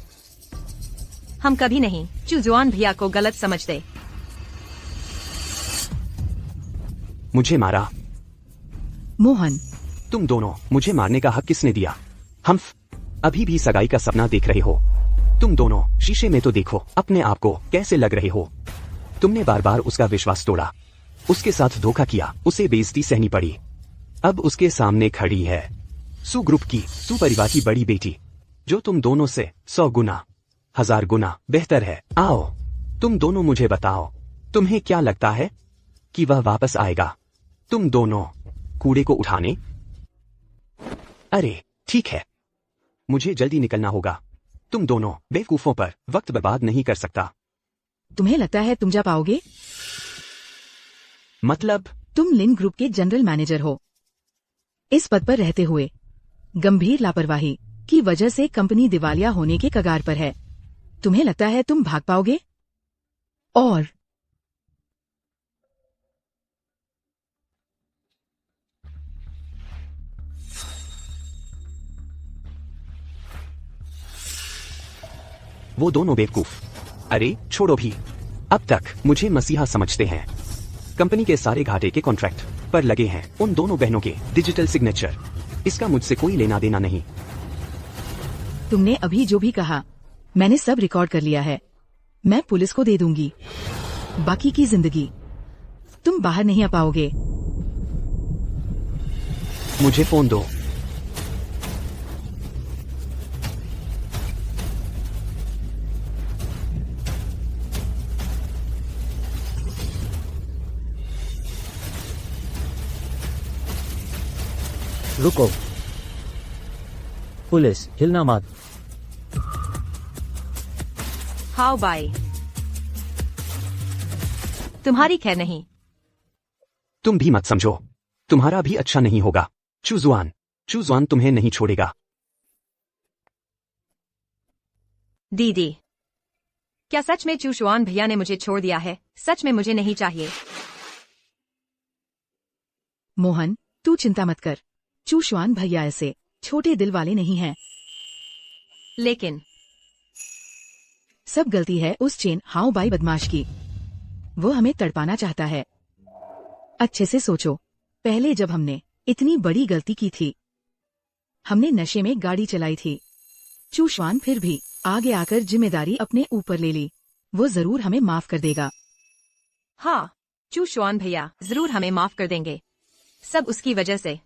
हम कभी नहीं चूजवान भैया को गलत समझते। मुझे मारा? मोहन, तुम दोनों, मुझे मारने का हक किसने दिया? हम अभी भी सगाई का सपना देख रहे हो। तुम दोनों शीशे में तो देखो अपने आप को कैसे लग रहे हो। तुमने बार बार उसका विश्वास तोड़ा, उसके साथ धोखा किया, उसे बेइज्जती सहनी पड़ी। अब उसके सामने खड़ी है सु ग्रुप की, सु परिवार की बड़ी बेटी, जो तुम दोनों से 100 गुना, 1000 गुना बेहतर है। आओ, तुम दोनों मुझे बताओ, तुम्हें क्या लगता है कि वह वापस आएगा तुम दोनों कूड़े को उठाने? अरे ठीक है, मुझे जल्दी निकलना होगा। तुम दोनों बेवकूफों पर वक्त बर्बाद नहीं कर सकता। तुम्हें लगता है तुम जा पाओगे? मतलब? तुम लिन ग्रुप के जनरल मैनेजर हो। इस पद पर रहते हुए गंभीर लापरवाही की वजह से कंपनी दिवालिया होने के कगार पर है। तुम्हें लगता है तुम भाग पाओगे? और वो दोनों बेवकूफ, अरे छोड़ो भी, अब तक मुझे मसीहा समझते हैं। कंपनी के सारे घाटे के कॉन्ट्रैक्ट पर लगे हैं उन दोनों बहनों के डिजिटल सिग्नेचर। इसका मुझसे कोई लेना देना नहीं। तुमने अभी जो भी कहा मैंने सब रिकॉर्ड कर लिया है। मैं पुलिस को दे दूंगी। बाकी की जिंदगी तुम बाहर नहीं आ पाओगे। मुझे फोन दो। रुको, पुलिस, हिलना मत। How by. तुम्हारी खैर नहीं। तुम भी मत समझो, तुम्हारा भी अच्छा नहीं होगा। चूजवान तुम्हें नहीं छोड़ेगा। दीदी, क्या सच में चूशुआन भैया ने मुझे छोड़ दिया है? सच में मुझे नहीं चाहिए। मोहन, तू चिंता मत कर। चूशवान भैया ऐसे छोटे दिल वाले नहीं हैं। लेकिन सब गलती है उस चेन हाउ बाई बदमाश की। वो हमें तड़पाना चाहता है। अच्छे से सोचो, पहले जब हमने इतनी बड़ी गलती की थी, हमने नशे में गाड़ी चलाई थी। चूशवान फिर भी आगे आकर जिम्मेदारी अपने ऊपर ले ली। वो जरूर हमें माफ कर देगा। हाँ, चूशुआन भैया जरूर हमें माफ कर देंगे। सब उसकी वजह से।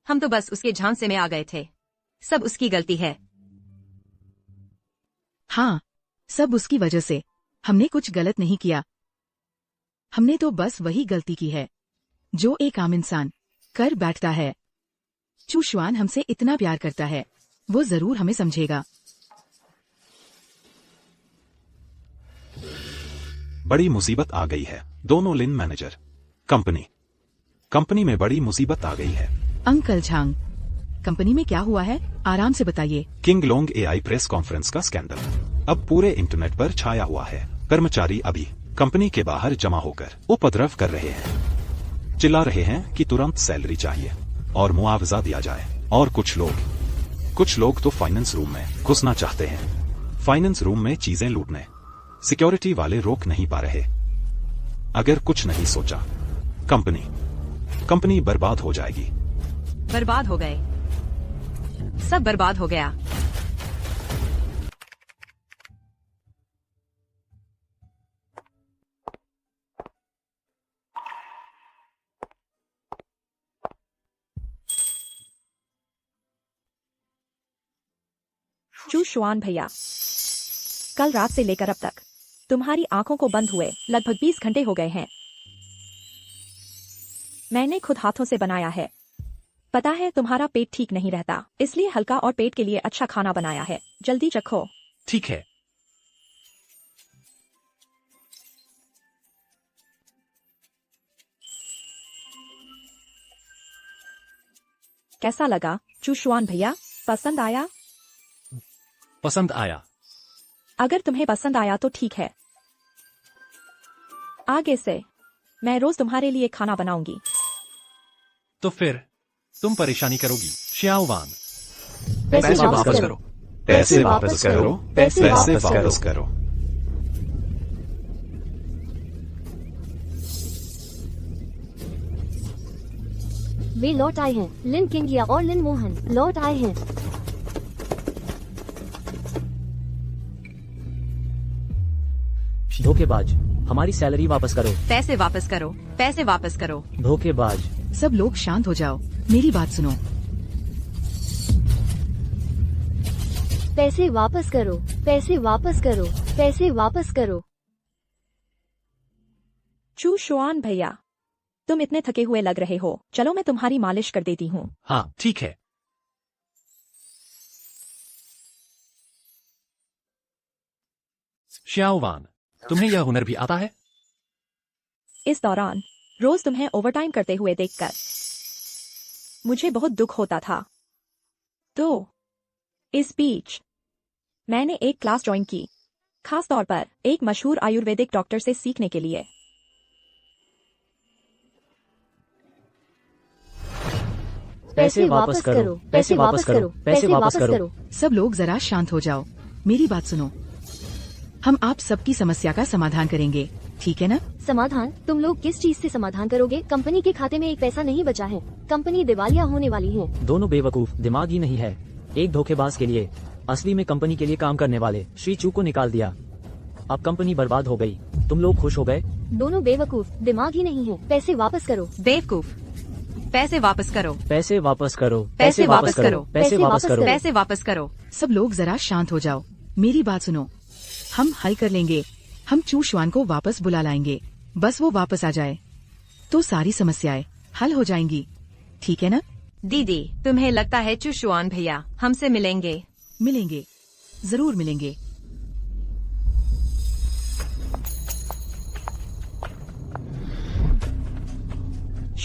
हम तो बस उसके झांसे में आ गए थे। सब उसकी गलती है। हाँ, सब उसकी वजह से। हमने कुछ गलत नहीं किया। हमने तो बस वही गलती की है जो एक आम इंसान कर बैठता है। चूशवान हमसे इतना प्यार करता है, वो जरूर हमें समझेगा। बड़ी मुसीबत आ गई है। दोनों लिन मैनेजर कंपनी में बड़ी मुसीबत आ गई है। अंकल झांग, कंपनी में क्या हुआ है? आराम से बताइए। किंग लोंग एआई प्रेस कॉन्फ्रेंस का स्कैंडल अब पूरे इंटरनेट पर छाया हुआ है। कर्मचारी अभी कंपनी के बाहर जमा होकर उपद्रव कर रहे हैं। चिल्ला रहे हैं कि तुरंत सैलरी चाहिए और मुआवजा दिया जाए। और कुछ लोग तो फाइनेंस रूम में घुसना चाहते हैं। फाइनेंस रूम में चीजें लूटने सिक्योरिटी वाले रोक नहीं पा रहे। अगर कुछ नहीं सोचा, कंपनी बर्बाद हो जाएगी। बर्बाद हो गए, सब बर्बाद हो गया। चूशुआन भैया, कल रात से लेकर अब तक तुम्हारी आंखों को बंद हुए लगभग 20 घंटे हो गए हैं। मैंने खुद हाथों से बनाया है। पता है तुम्हारा पेट ठीक नहीं रहता, इसलिए हल्का और पेट के लिए अच्छा खाना बनाया है। जल्दी चखो। ठीक है। कैसा लगा चूशुआन भैया? पसंद आया? पसंद आया। अगर तुम्हें पसंद आया तो ठीक है। आगे से मैं रोज तुम्हारे लिए खाना बनाऊंगी। तो फिर तुम परेशानी करोगी श्याओवान। पैसे वापस करो। पैसे वापस करो। पैसे वापस करो। वे लौट आए हैं। लिन किंगिया और लिन मोहन लौट आए हैं। धोखेबाज, हमारी सैलरी वापस करो। पैसे वापस करो। पैसे वापस करो। धोखेबाज। सब लोग शांत हो जाओ, मेरी बात सुनो। पैसे वापस करो। पैसे वापस करो। पैसे वापस करो। चूशुआन भैया, तुम इतने थके हुए लग रहे हो। चलो मैं तुम्हारी मालिश कर देती हूँ। हाँ ठीक है। श्याओवान, तुम्हें यह हुनर भी आता है? इस दौरान रोज तुम्हें ओवरटाइम करते हुए देखकर मुझे बहुत दुख होता था। तो इस बीच मैंने एक क्लास ज्वाइन की, खास तौर पर एक मशहूर आयुर्वेदिक डॉक्टर से सीखने के लिए। पैसे वापस करो। पैसे वापस करो। पैसे वापस करो। सब लोग जरा शांत हो जाओ, मेरी बात सुनो। हम आप सबकी समस्या का समाधान करेंगे, ठीक है ना? समाधान? तुम लोग किस चीज से समाधान करोगे? कंपनी के खाते में एक पैसा नहीं बचा है। कंपनी दिवालिया होने वाली है। दोनों बेवकूफ, दिमाग ही नहीं है। एक धोखेबाज के लिए असली में कंपनी के लिए काम करने वाले श्री चू को निकाल दिया। अब कंपनी बर्बाद हो गई। तुम लोग खुश हो गए? दोनों बेवकूफ, दिमाग ही नहीं है। पैसे वापस करो। बेवकूफ, पैसे वापस करो। पैसे वापस करो। पैसे वापस करो। पैसे वापस करो। पैसे वापस करो। सब लोग जरा शांत हो जाओ, मेरी बात सुनो। हम हल कर लेंगे। हम चूशुआन को वापस बुला लाएंगे। बस वो वापस आ जाए तो सारी समस्याएं हल हो जाएंगी, ठीक है ना? दीदी, तुम्हें लगता है चूशुआन भैया हमसे मिलेंगे? मिलेंगे, जरूर मिलेंगे।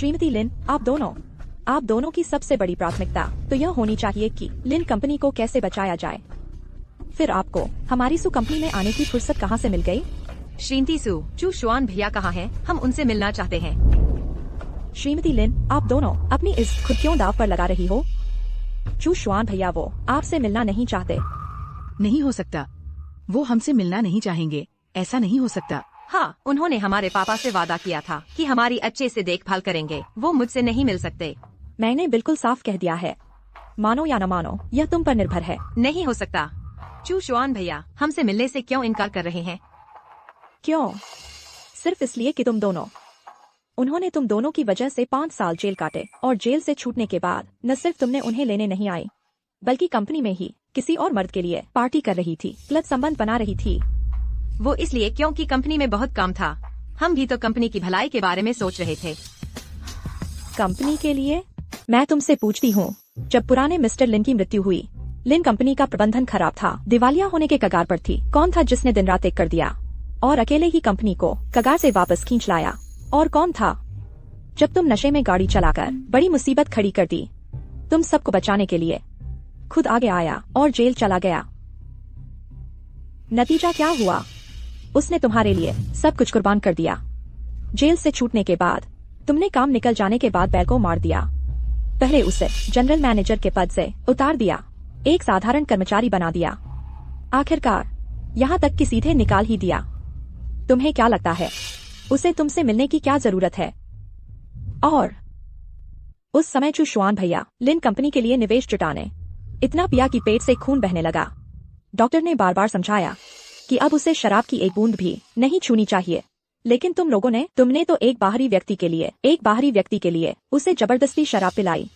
श्रीमती लिन, आप दोनों की सबसे बड़ी प्राथमिकता तो यह होनी चाहिए कि लिन कंपनी को कैसे बचाया जाए। फिर आपको हमारी सु कंपनी में आने की फुर्सत कहाँ से मिल गई? श्रीमती सु, चू शुआन भैया कहाँ हैं? हम उनसे मिलना चाहते हैं। श्रीमती लिन, आप दोनों अपनी इस खुद क्यों दाव पर लगा रही हो? चू शुआन भैया वो आपसे मिलना नहीं चाहते। नहीं हो सकता, वो हमसे मिलना नहीं चाहेंगे, ऐसा नहीं हो सकता। हाँ, उन्होंने हमारे पापा से वादा किया था कि हमारी अच्छे से देखभाल करेंगे। वो मुझसे नहीं मिल सकते। मैंने बिल्कुल साफ कह दिया है, मानो या न मानो यह तुम पर निर्भर है। नहीं हो सकता। चू शुआन भैया हमसे मिलने से क्यों इनकार कर रहे हैं? क्यों? सिर्फ इसलिए कि उन्होंने तुम दोनों की वजह से 5 साल जेल काटे और जेल से छूटने के बाद न सिर्फ तुमने उन्हें लेने नहीं आई, बल्कि कंपनी में ही किसी और मर्द के लिए पार्टी कर रही थी, गलत संबंध बना रही थी। वो इसलिए क्योंकि कंपनी में बहुत काम था। हम भी तो कंपनी की भलाई के बारे में सोच रहे थे। कंपनी के लिए? मैं तुमसे पूछती हूँ, जब पुराने मिस्टर लिन की मृत्यु हुई, लिन कंपनी का प्रबंधन खराब था, दिवालिया होने के कगार पर थी। कौन था जिसने दिन रात एक कर दिया और अकेले ही कंपनी को कगार से वापस खींच लाया? और कौन था जब तुम नशे में गाड़ी चलाकर बड़ी मुसीबत खड़ी कर दी? तुम सबको बचाने के लिए खुद आगे आया और जेल चला गया। नतीजा क्या हुआ? उसने तुम्हारे लिए सब कुछ कुर्बान कर दिया। जेल से छूटने के बाद तुमने काम निकल जाने के बाद बैल को मार दिया। पहले उसे जनरल मैनेजर के पद से उतार दिया, एक साधारण कर्मचारी बना दिया, आखिरकार यहाँ तक कि सीधे निकाल ही दिया। तुम्हें क्या लगता है उसे तुमसे मिलने की क्या जरूरत है? और उस समय चू शुआन भैया लिन कंपनी के लिए निवेश जुटाने इतना पिया कि पेट से खून बहने लगा। डॉक्टर ने बार बार समझाया कि अब उसे शराब की एक बूंद भी नहीं छूनी चाहिए, लेकिन तुमने तो एक बाहरी व्यक्ति के लिए उसे जबरदस्ती शराब पिलाई।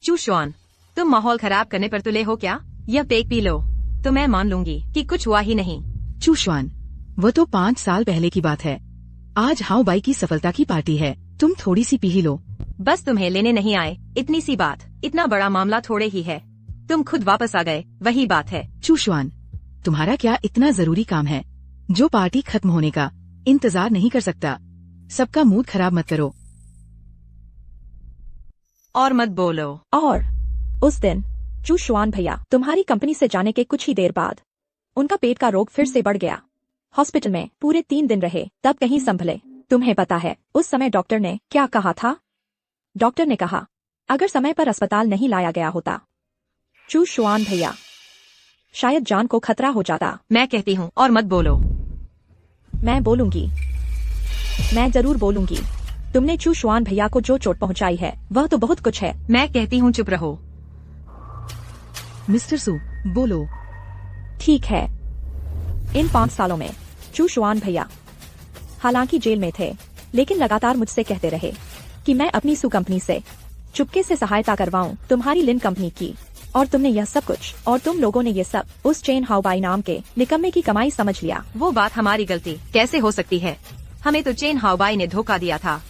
चू शुआन, तुम माहौल खराब करने पर तुले हो क्या? यह पेक पी लो तो मैं मान लूंगी कि कुछ हुआ ही नहीं। चू शुआन, वो तो 5 साल पहले की बात है। आज हाउ बाई की सफलता की पार्टी है, तुम थोड़ी सी पी ही लो। बस तुम्हें लेने नहीं आए, इतनी सी बात। इतना बड़ा मामला थोड़े ही है, तुम खुद वापस आ गए, वही बात है। चू शुआन, तुम्हारा क्या इतना जरूरी काम है जो पार्टी खत्म होने का इंतजार नहीं कर सकता? सबका मूड खराब मत करो। और मत बोलो। और उस दिन चू शुआन भैया तुम्हारी कंपनी से जाने के कुछ ही देर बाद उनका पेट का रोग फिर से बढ़ गया। हॉस्पिटल में पूरे 3 दिन रहे, तब कहीं संभले। तुम्हें पता है उस समय डॉक्टर ने क्या कहा था? डॉक्टर ने कहा अगर समय पर अस्पताल नहीं लाया गया होता चू शुआन भैया, शायद जान को खतरा हो जाता। मैं कहती हूँ और मत बोलो। मैं बोलूंगी, मैं जरूर बोलूंगी। तुमने चू शुआन भैया को जो चोट पहुंचाई है वह तो बहुत कुछ है। मैं कहती हूँ चुप रहो। मिस्टर सू, बोलो। ठीक है, इन 5 सालों में चू शुआन भैया हालांकि जेल में थे, लेकिन लगातार मुझसे कहते रहे कि मैं अपनी सू कंपनी से चुपके से सहायता करवाऊं तुम्हारी लिन कंपनी की, और तुमने यह सब कुछ और तुम लोगों ने ये सब उस चेन हाउ बाई नाम के निकम्मे की कमाई समझ लिया। वो बात हमारी गलती कैसे हो सकती है? हमें तो चेन हाउ बाई ने धोखा दिया था।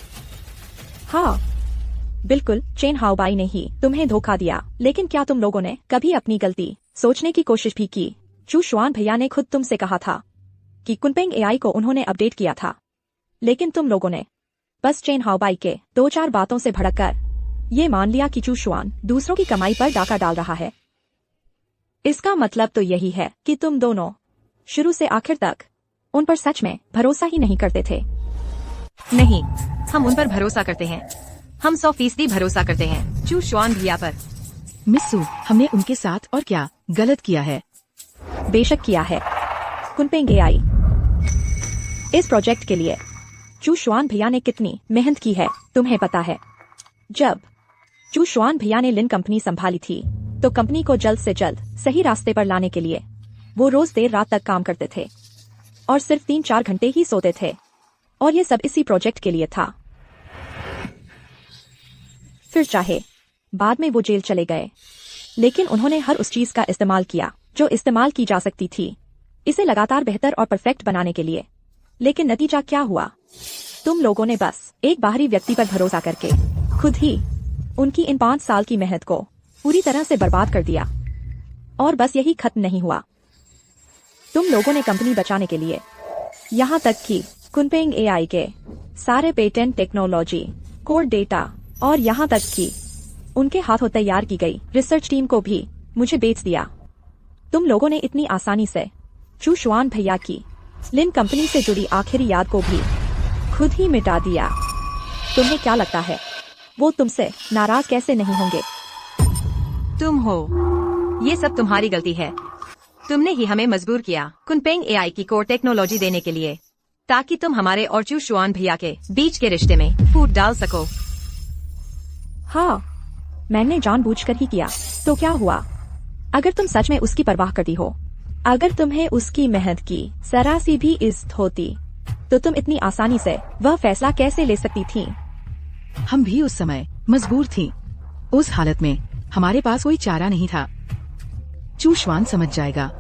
हाँ बिल्कुल, चेन हाउ बाई ने ही तुम्हें धोखा दिया, लेकिन क्या तुम लोगों ने कभी अपनी गलती सोचने की कोशिश भी की? चू शुआन भैया ने खुद तुमसे कहा था कि कुनपेंग एआई को उन्होंने अपडेट किया था, लेकिन तुम लोगों ने बस चेन हाउ बाई के 2-4 बातों से भड़ककर ये मान लिया कि चू शुआन दूसरों की कमाई पर डाका डाल रहा है। इसका मतलब तो यही है कि तुम दोनों शुरू से आखिर तक उन पर सच में भरोसा ही नहीं करते थे। नहीं, हम उन पर भरोसा करते हैं। हम 100% भरोसा करते हैं चू शुआन भैया पर। मिस सू, हमने उनके साथ और क्या गलत किया है? बेशक किया है। कुनपेंग एआई इस प्रोजेक्ट के लिए चू शुआन भैया ने कितनी मेहनत की है तुम्हें पता है। जब चू शुआन भैया ने लिन कंपनी संभाली थी तो कंपनी को जल्द से जल्द सही रास्ते पर लाने के लिए वो रोज देर रात तक काम करते थे और सिर्फ 3-4 घंटे ही सोते थे, और ये सब इसी प्रोजेक्ट के लिए था। फिर चाहे बाद में वो जेल चले गए, लेकिन उन्होंने हर उस चीज का इस्तेमाल किया जो इस्तेमाल की जा सकती थी, इसे लगातार बेहतर और परफेक्ट बनाने के लिए। लेकिन नतीजा क्या हुआ? तुम लोगों ने बस एक बाहरी व्यक्ति पर भरोसा करके खुद ही उनकी इन 5 साल की मेहनत को पूरी तरह से बर्बाद कर दिया। और बस यही खत्म नहीं हुआ, तुम लोगों ने कंपनी बचाने के लिए यहाँ तक कि कुनपेंग एआई के सारे पेटेंट, टेक्नोलॉजी, कोड डेटा और यहाँ तक कि उनके हाथों तैयार की गई रिसर्च टीम को भी मुझे बेच दिया। तुम लोगों ने इतनी आसानी से चू शुआन भैया की लिन कंपनी से जुड़ी आखिरी याद को भी खुद ही मिटा दिया। तुम्हें क्या लगता है वो तुमसे नाराज कैसे नहीं होंगे? तुम हो, ये सब तुम्हारी गलती है। तुमने ही हमें मजबूर किया कुनपेंग एआई की कोर टेक्नोलॉजी देने के लिए, ताकि तुम हमारे और चू शुआन भैया के बीच के रिश्ते में फूट डाल सको। हाँ, मैंने जानबूझकर ही किया। तो क्या हुआ? अगर तुम सच में उसकी परवाह करती हो, अगर तुम्हें उसकी मेहनत की जरा सी भी इज्जत होती, तो तुम इतनी आसानी से वह फैसला कैसे ले सकती थी? हम भी उस समय मजबूर थी। उस हालत में हमारे पास कोई चारा नहीं था। चू शुआन समझ जाएगा।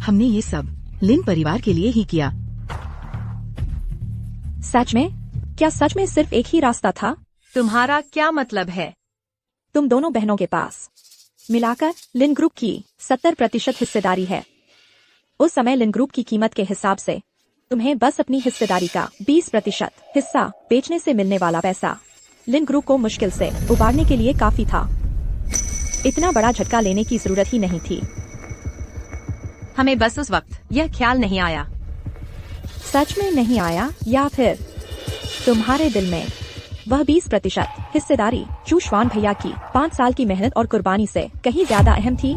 हमने ये सब लिन परिवार के लिए ही किया। सच में? क्या सच में सिर्फ एक ही रास्ता था? तुम्हारा क्या मतलब है? तुम दोनों बहनों के पास मिलाकर लिन ग्रुप की 70% हिस्सेदारी है। उस समय लिन ग्रुप की कीमत के हिसाब से तुम्हें बस अपनी हिस्सेदारी का 20% हिस्सा बेचने से मिलने वाला पैसा लिन ग्रुप को मुश्किल से उबारने के लिए काफी था। इतना बड़ा झटका लेने की जरूरत ही नहीं थी। हमें बस उस वक्त यह ख्याल नहीं आया। सच में नहीं आया, या फिर तुम्हारे दिल में वह 20% हिस्सेदारी चू शुआन भैया की 5 साल की मेहनत और कुर्बानी से कहीं ज्यादा अहम थी?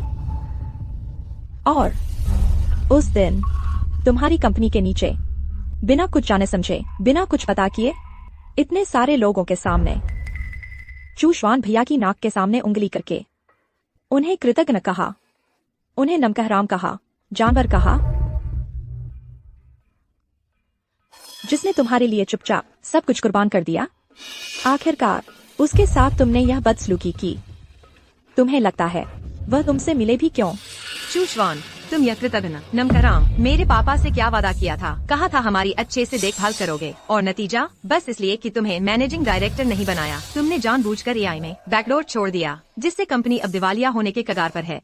और उस दिन तुम्हारी कंपनी के नीचे बिना कुछ जाने समझे, बिना कुछ पता किए, इतने सारे लोगों के सामने चू शुआन भैया की नाक के सामने उंगली करके उन्हें कृतज्ञ कहा, उन्हें नमकहराम कहा, जानवर कहा, जिसने तुम्हारे लिए चुपचाप सब कुछ कुर्बान कर दिया। आखिरकार उसके साथ तुमने यह बदसलूकी की। तुम्हें लगता है वह तुमसे मिले भी क्यों? चू शुआन, तुम यह कृतज्ञ नमकराम मेरे पापा से क्या वादा किया था? कहा था हमारी अच्छे से देखभाल करोगे, और नतीजा बस इसलिए कि तुम्हें मैनेजिंग डायरेक्टर नहीं बनाया, तुमने जानबूझकर एआई में बैकडोर छोड़ दिया, जिससे कंपनी अब दिवालिया होने के कगार पर है।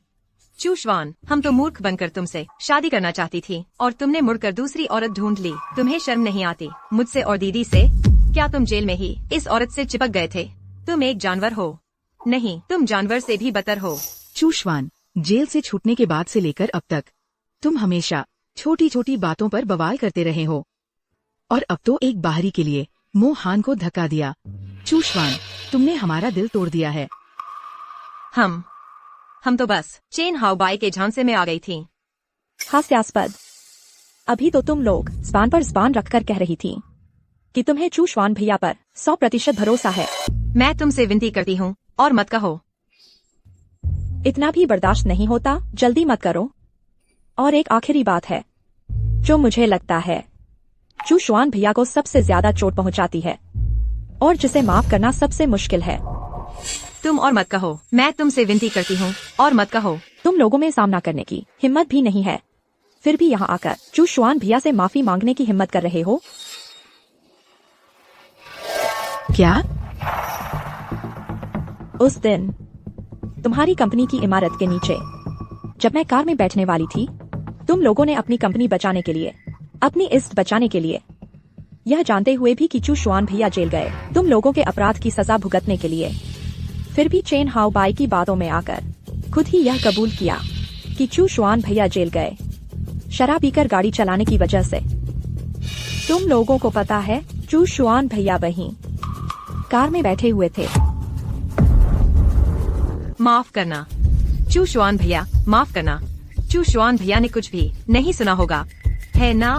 चू शुआन, हम तो मूर्ख बनकर तुमसे शादी करना चाहती थी, और तुमने मुड़कर दूसरी औरत ढूंढ ली। तुम्हें शर्म नहीं आती? मुझसे और दीदी से? क्या तुम जेल में ही इस औरत से चिपक गए थे? तुम एक जानवर हो। नहीं, तुम जानवर से भी बदतर हो। चू शुआन, जेल से छूटने के बाद से लेकर अब तक तुम हमेशा छोटी छोटी बातों पर बवाल करते रहे हो, और अब तो एक बाहरी के लिए मोहान को धक्का दिया। चू शुआन, तुमने हमारा दिल तोड़ दिया है। हम तो बस चेन हाओबाई के झांसे में आ गई थी। हास्यास्पद। अभी तो तुम लोग ज़बान पर ज़बान रखकर कह रही थी कि तुम्हें चू शुआन भैया पर 100% भरोसा है। मैं तुमसे विनती करती हूँ, और मत कहो। इतना भी बर्दाश्त नहीं होता, जल्दी मत करो। और एक आखिरी बात है जो मुझे लगता है चू शुआन भैया को सबसे ज्यादा चोट पहुंचाती है, और जिसे माफ करना सबसे मुश्किल है। तुम और मत कहो। मैं तुमसे विनती करती हूँ, और मत कहो। तुम लोगों में सामना करने की हिम्मत भी नहीं है, फिर भी यहाँ आकर चू शुआन भैया से माफी मांगने की हिम्मत कर रहे हो। क्या? उस दिन तुम्हारी कंपनी की इमारत के नीचे जब मैं कार में बैठने वाली थी, तुम लोगों ने अपनी कंपनी बचाने के लिए, अपनी इज्जत बचाने के लिए, यह जानते हुए भी कि चू शुआन भैया जेल गए, तुम लोगों के अपराध की सजा भुगतने के लिए, फिर भी चेन हाओबाई की बातों में आकर खुद ही यह कबूल किया कि चू शुआन भैया जेल गए शराब पीकर गाड़ी चलाने की वजह से। तुम लोगों को पता है चू शुआन भैया वहीं कार में बैठे हुए थे। माफ करना चू शुआन भैया, माफ करना। चू शुआन भैया ने कुछ भी नहीं सुना होगा, है ना?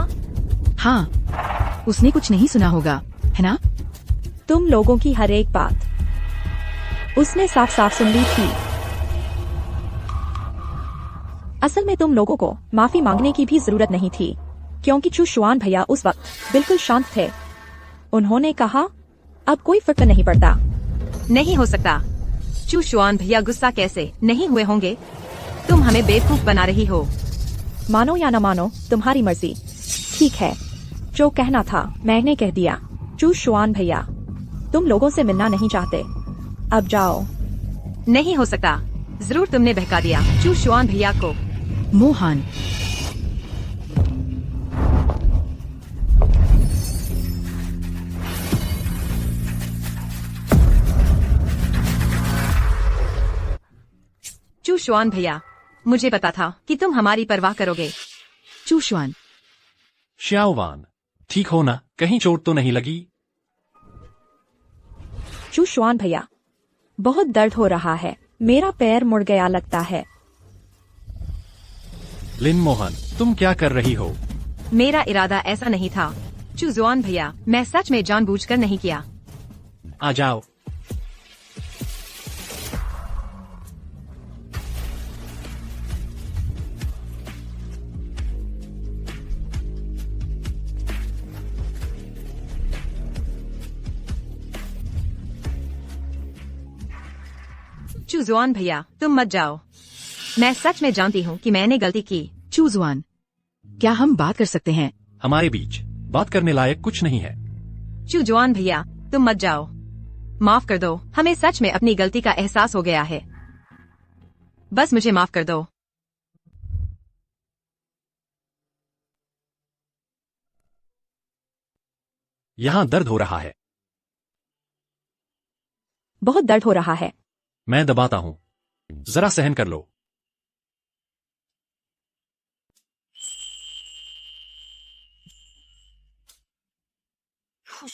हाँ, उसने कुछ नहीं सुना होगा, है ना? तुम लोगों की हर एक बात उसने साफ साफ सुन ली थी। असल में तुम लोगों को माफी मांगने की भी जरूरत नहीं थी, क्योंकि चू शुआन भैया उस वक्त बिल्कुल शांत थे। उन्होंने कहा, अब कोई फर्क नहीं पड़ता। नहीं हो सकता। चू शुआन भैया गुस्सा कैसे नहीं हुए होंगे? तुम हमें बेवकूफ बना रही हो। मानो या न मानो, तुम्हारी मर्जी। ठीक है, जो कहना था मैंने कह दिया। चू शुआन भैया, तुम लोगों से मिलना नहीं चाहते, अब जाओ। नहीं हो सकता। जरूर तुमने बहका दिया चू शुआन भैया को। मोहन, चू शुआन भैया, मुझे पता था कि तुम हमारी परवाह करोगे। चूशवान, श्याओवान, ठीक हो ना? कहीं चोट तो नहीं लगी? चू शुआन भैया, बहुत दर्द हो रहा है, मेरा पैर मुड़ गया लगता है। लिन मोहन, तुम क्या कर रही हो? मेरा इरादा ऐसा नहीं था। चू जुआन भैया, मैं सच में जानबूझकर नहीं किया। आ जाओ। चू जुआन भैया, तुम मत जाओ। मैं सच में जानती हूँ कि मैंने गलती की। चूजवान, क्या हम बात कर सकते हैं? हमारे बीच बात करने लायक कुछ नहीं है। चू जुआन भैया, तुम मत जाओ। माफ कर दो, हमें सच में अपनी गलती का एहसास हो गया है। बस मुझे माफ कर दो। यहाँ दर्द हो रहा है। बहुत दर्द हो रहा है। मैं दबाता हूँ, जरा सहन कर लो।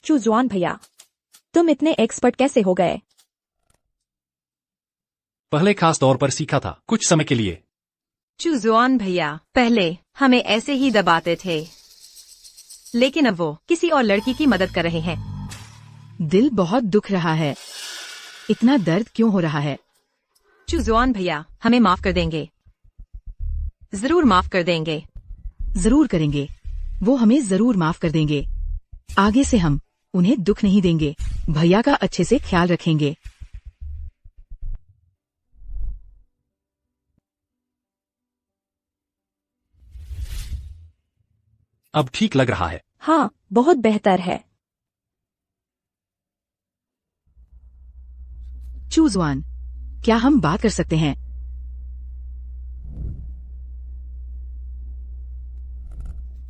चू जुआन भैया, तुम इतने एक्सपर्ट कैसे हो गए? पहले खास तौर पर सीखा था, कुछ समय के लिए। चू जुआन भैया, पहले हमें ऐसे ही दबाते थे, लेकिन अब वो किसी और लड़की की मदद कर रहे हैं। दिल बहुत दुख रहा है। इतना दर्द क्यों हो रहा है? चू जुआन भैया, हमें माफ कर देंगे? जरूर माफ कर देंगे। जरूर करेंगे, वो हमें जरूर माफ कर देंगे। आगे से हम उन्हें दुख नहीं देंगे। भैया का अच्छे से ख्याल रखेंगे। अब ठीक लग रहा है। हाँ, बहुत बेहतर है। चूजवान, क्या हम बात कर सकते हैं?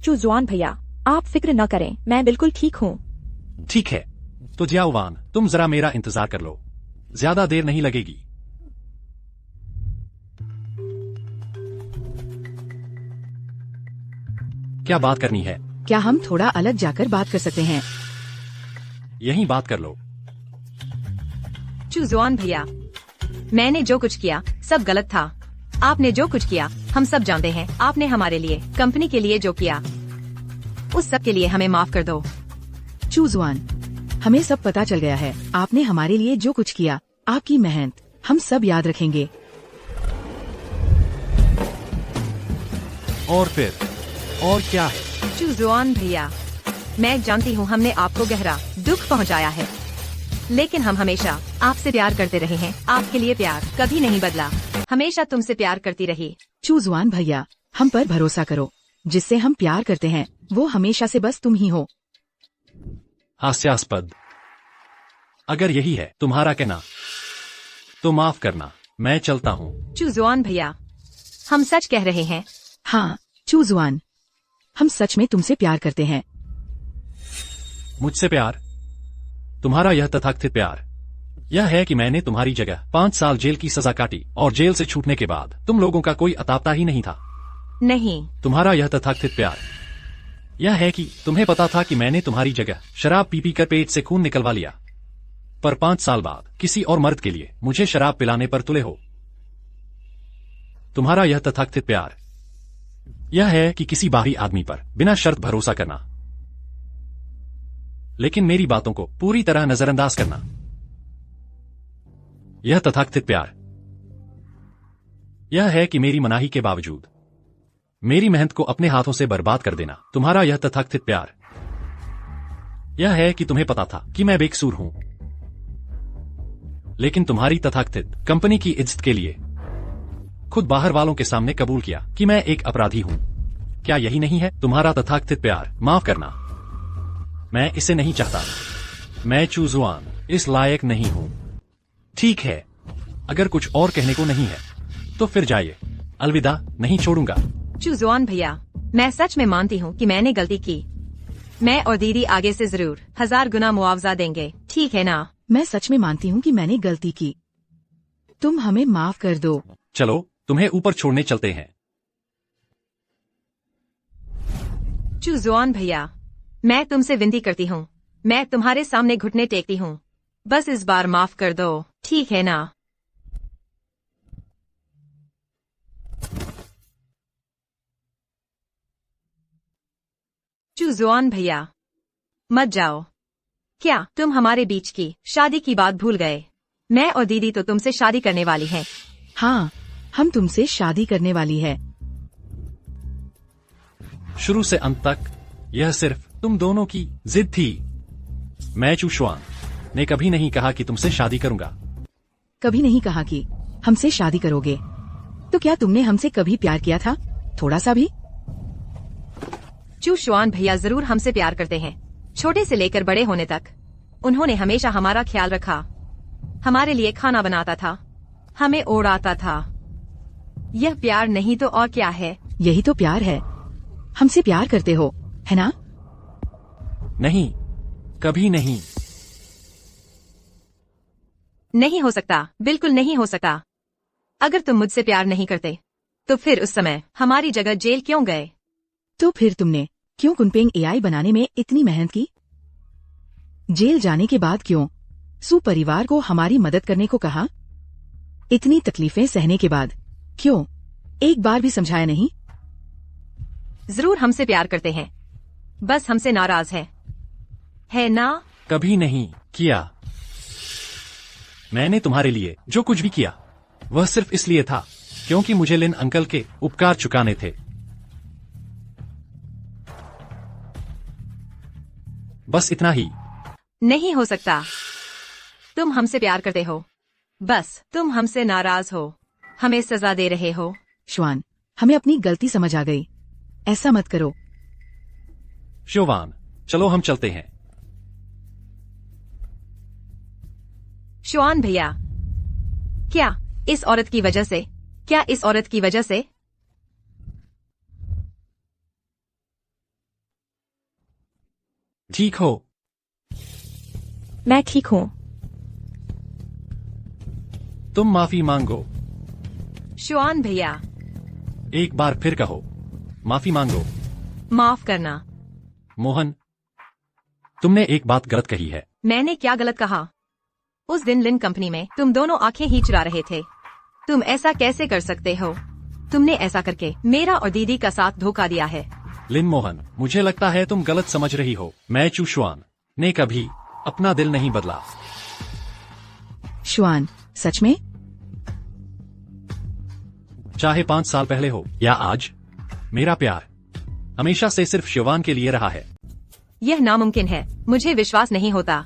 चू जुआन भैया, आप फिक्र न करें, मैं बिल्कुल ठीक हूँ। ठीक है, तो जियाओवान, तुम जरा मेरा इंतजार कर लो, ज्यादा देर नहीं लगेगी। क्या बात करनी है? क्या हम थोड़ा अलग जाकर बात कर सकते हैं? यहीं बात कर लो। चू जुआन भैया, मैंने जो कुछ किया सब गलत था। आपने जो कुछ किया हम सब जानते हैं। आपने हमारे लिए, कंपनी के लिए जो किया, उस सब के लिए हमें माफ कर दो। चूजवान, हमें सब पता चल गया है। आपने हमारे लिए जो कुछ किया, आपकी मेहनत हम सब याद रखेंगे। और फिर और क्या है? चू जुआन भैया, मैं जानती हूँ हमने आपको गहरा दुख पहुँचाया है, लेकिन हम हमेशा आपसे प्यार करते रहे हैं। आपके लिए प्यार कभी नहीं बदला, हमेशा तुमसे प्यार करती रही। चूजवान भैया, हम पर भरोसा करो। जिससे हम प्यार करते हैं वो हमेशा से बस तुम ही हो। हास्यास्पद। अगर यही है तुम्हारा कहना, तो माफ करना, मैं चलता हूँ। चू जुआन भैया, हम सच कह रहे हैं। हाँ चूजवान, हम सच में तुमसे प्यार करते हैं। मुझसे प्यार? तुम्हारा यह तथाकथित प्यार यह है कि मैंने तुम्हारी जगह 5 साल जेल की सजा काटी और जेल से छूटने के बाद तुम लोगों का कोई अतापता ही नहीं था। नहीं। तुम्हारा यह तथाकथित प्यार यह है कि तुम्हें पता था कि मैंने तुम्हारी जगह शराब पी कर पेट से खून निकलवा लिया, पर 5 साल बाद किसी और मर्द के लिए मुझे शराब पिलाने पर तुले हो। तुम्हारा यह तथाकथित प्यार यह है कि किसी बाहरी आदमी पर बिना शर्त भरोसा करना, लेकिन मेरी बातों को पूरी तरह नजरअंदाज करना। यह तथाकथित प्यार यह है कि मेरी मनाही के बावजूद मेरी मेहनत को अपने हाथों से बर्बाद कर देना। तुम्हारा यह तथाकथित प्यार यह है कि तुम्हें पता था कि मैं बेकसूर हूं, लेकिन तुम्हारी तथाकथित कंपनी की इज्जत के लिए खुद बाहर वालों के सामने कबूल किया कि मैं एक अपराधी हूं। क्या यही नहीं है तुम्हारा तथाकथित प्यार? माफ करना, मैं इसे नहीं चाहता। मैं चूजुआन इस लायक नहीं हूं। ठीक है, अगर कुछ और कहने को नहीं है तो फिर जाइए। अलविदा, नहीं छोड़ूंगा। चू जुआन भैया, मैं सच में मानती हूँ कि मैंने गलती की। मैं और दीदी आगे से जरूर 1000 गुना मुआवजा देंगे, ठीक है ना? मैं सच में मानती हूँ कि मैंने गलती की। तुम हमें माफ कर दो। चलो तुम्हें ऊपर छोड़ने चलते हैं। चूजुआन भैया, मैं तुमसे विनती करती हूँ, मैं तुम्हारे सामने घुटने टेकती हूँ, बस इस बार माफ कर दो, ठीक है ना? चूजुआन भैया, मत जाओ। क्या तुम हमारे बीच की शादी की बात भूल गए? मैं और दीदी तो तुमसे शादी करने वाली हैं। हाँ, हम तुमसे शादी करने वाली है। शुरू से अंत तक यह सिर्फ तुम दोनों की जिद थी। मैं चूशुआन ने कभी नहीं कहा कि तुमसे शादी करूंगा। कभी नहीं कहा कि हमसे शादी करोगे। तो क्या तुमने हमसे कभी प्यार किया था? थोड़ा सा भी? चूशुआन भैया जरूर हमसे प्यार करते हैं, छोटे से लेकर बड़े होने तक। उन्होंने हमेशा हमारा ख्याल रखा, हमारे लिए खाना बनाता था, हमें ओढ़ाता था। यह प्यार नहीं तो और क्या है? यही तो प्यार है। हमसे प्यार करते हो, है ना? नहीं, कभी नहीं। नहीं हो सकता, बिल्कुल नहीं हो सकता। अगर तुम मुझसे प्यार नहीं करते तो फिर उस समय हमारी जगह जेल क्यों गए? तो फिर तुमने क्यों कुनपेंग एआई बनाने में इतनी मेहनत की? जेल जाने के बाद क्यों सू परिवार को हमारी मदद करने को कहा? इतनी तकलीफें सहने के बाद क्यों एक बार भी समझाया नहीं? जरूर हमसे प्यार करते हैं, बस हमसे नाराज है ना? कभी नहीं किया। मैंने तुम्हारे लिए जो कुछ भी किया वह सिर्फ इसलिए था क्योंकि मुझे लिन अंकल के उपकार चुकाने थे। बस इतना ही। नहीं हो सकता। तुम हमसे प्यार करते हो, बस तुम हमसे नाराज हो, हमें सजा दे रहे हो। श्वान, हमें अपनी गलती समझ आ गई, ऐसा मत करो। श्योवान, चलो हम चलते हैं। श्वान भैया, क्या इस औरत की वजह से? क्या इस औरत की वजह से? ठीक हो? मैं ठीक हूँ। तुम माफी मांगो। श्वान भैया, एक बार फिर कहो, माफी मांगो। माफ करना। मोहन, तुमने एक बात गलत कही है। मैंने क्या गलत कहा? उस दिन लिन कंपनी में तुम दोनों आंखें ही चुरा रहे थे। तुम ऐसा कैसे कर सकते हो? तुमने ऐसा करके मेरा और दीदी का साथ धोखा दिया है। लिन मोहन, मुझे लगता है तुम गलत समझ रही हो। मैं चूशुआन ने कभी अपना दिल नहीं बदला। श्वान, सच में? चाहे 5 साल पहले हो या आज, मेरा प्यार हमेशा से सिर्फ शिवान के लिए रहा है। यह नामुमकिन है, मुझे विश्वास नहीं होता।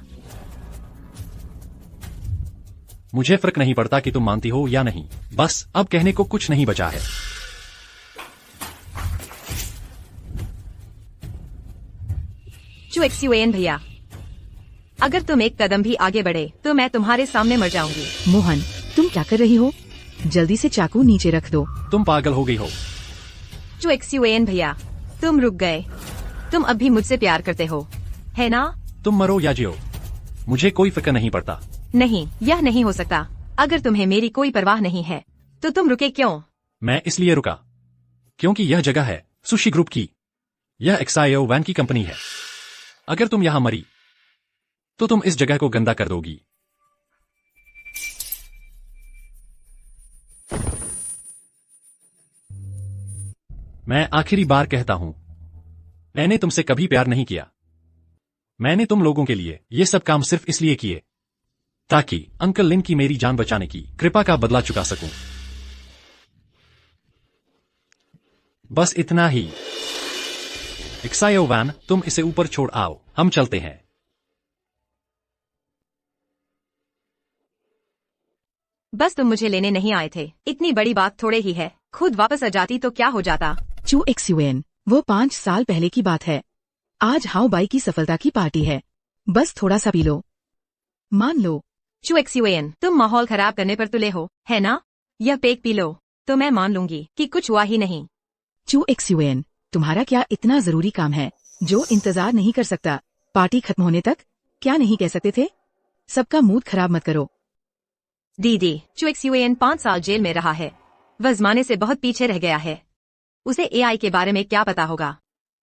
मुझे फर्क नहीं पड़ता कि तुम मानती हो या नहीं, बस अब कहने को कुछ नहीं बचा है। चुएक्सियुएन भैया, अगर तुम एक कदम भी आगे बढ़े तो मैं तुम्हारे सामने मर जाऊंगी। मोहन, तुम क्या कर रही हो? जल्दी से चाकू नीचे रख दो। तुम पागल हो गई हो। चुएक्सियुएन भैया, तुम रुक गए। तुम अब भी मुझसे प्यार करते हो, है ना? तुम मरो या जियो, मुझे कोई फिक्र नहीं पड़ता। नहीं, यह नहीं हो सकता। अगर तुम्हें मेरी कोई परवाह नहीं है तो तुम रुके क्यों? मैं इसलिए रुका क्योंकि यह जगह है सुशी ग्रुप की। यह एक्सायो वैन की कंपनी है। अगर तुम यहां मरी तो तुम इस जगह को गंदा कर दोगी। मैं आखिरी बार कहता हूं, मैंने तुमसे कभी प्यार नहीं किया। मैंने तुम लोगों के लिए ये सब काम सिर्फ इसलिए किए ताकि अंकल लिन की मेरी जान बचाने की कृपा का बदला चुका सकूं। बस इतना ही। एक्सायो वैन, तुम इसे ऊपर छोड़ आओ, हम चलते हैं। बस तुम मुझे लेने नहीं आए थे, इतनी बड़ी बात थोड़े ही है। खुद वापस आ जाती तो क्या हो जाता? चुएक्सियुएन, वो 5 साल पहले की बात है। आज हाउ बाई की सफलता की पार्टी है, बस थोड़ा सा पी लो, मान लो। चुएक्सियुएन, तुम माहौल खराब करने पर तुले हो, है ना? यह पेक पी लो तो मैं मान लूंगी कि कुछ हुआ ही नहीं। चुएक्सियुएन, तुम्हारा क्या इतना जरूरी काम है जो इंतजार नहीं कर सकता पार्टी खत्म होने तक? क्या नहीं कह सकते थे? सबका मूड खराब मत करो। दीदी, चुएक्सियुएन 5 साल जेल में रहा है। वह जमाने से बहुत पीछे रह गया है। उसे एआई के बारे में क्या पता होगा।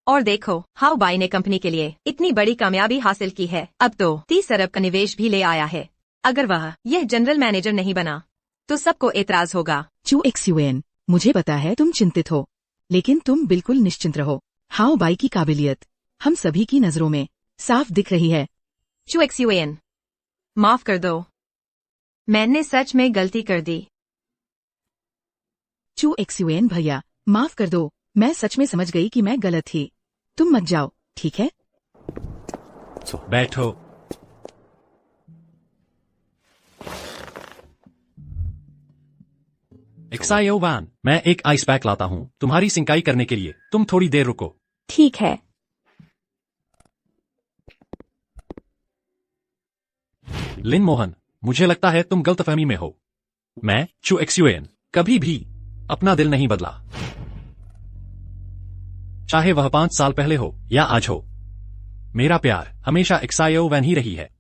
और देखो, हाउ बाई ने कंपनी के लिए इतनी बड़ी कामयाबी हासिल की है। अब तो 30 अरब का निवेश भी ले आया है। अगर वह यह जनरल मैनेजर नहीं बना तो सबको एतराज होगा। चू XUN, मुझे पता है तुम चिंतित हो, लेकिन तुम बिल्कुल निश्चिंत रहो। हाउ बाई की काबिलियत हम सभी की नजरों में साफ दिख रही है। चू XUN, माफ कर दो, मैंने सच में गलती कर दी। चू XUN भैया, माफ कर दो, मैं सच में समझ गई कि मैं गलत थी। तुम मत जाओ, ठीक है? बैठो। XIO वैन, मैं एक आइस पैक लाता हूँ तुम्हारी सिंकाई करने के लिए। तुम थोड़ी देर रुको। ठीक है। लिन मोहन, मुझे लगता है तुम गलतफहमी में हो। मैं चू XUN कभी भी अपना दिल नहीं बदला, चाहे वह 5 साल पहले हो या आज हो। मेरा प्यार हमेशा XIO वैन ही रही है।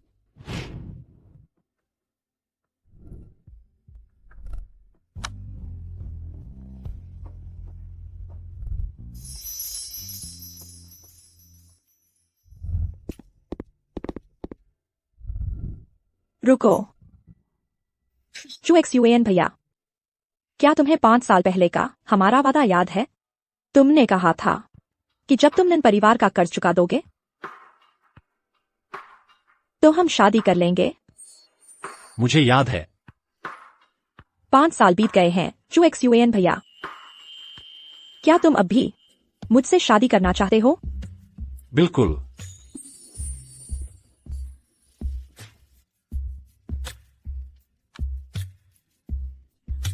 रुको। चू XUN भैया, क्या तुम्हें 5 साल पहले का हमारा वादा याद है? तुमने कहा था कि जब तुम लिन परिवार का कर्ज चुका दोगे तो हम शादी कर लेंगे। मुझे याद है। 5 साल बीत गए हैं चू XUN भैया। क्या तुम अब भी मुझसे शादी करना चाहते हो? बिल्कुल।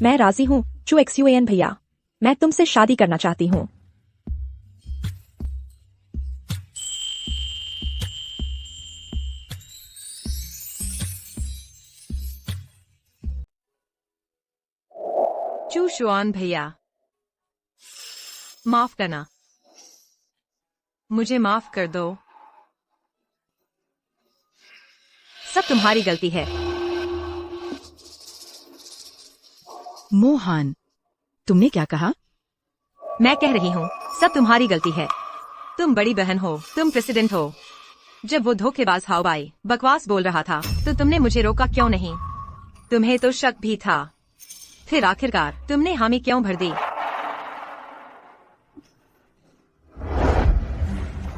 मैं राजी हूँ चू XUN भैया, मैं तुमसे शादी करना चाहती हूँ। चू शुआन भैया, माफ करना, मुझे माफ कर दो। सब तुम्हारी गलती है। मोहन, तुमने क्या कहा? मैं कह रही हूँ, सब तुम्हारी गलती है। तुम बड़ी बहन हो, तुम प्रेसिडेंट हो। जब वो धोखेबाज हाउ बाई बकवास बोल रहा था तो तुमने मुझे रोका क्यों नहीं? तुम्हें तो शक भी था, फिर आखिरकार तुमने हामी क्यों भर दी?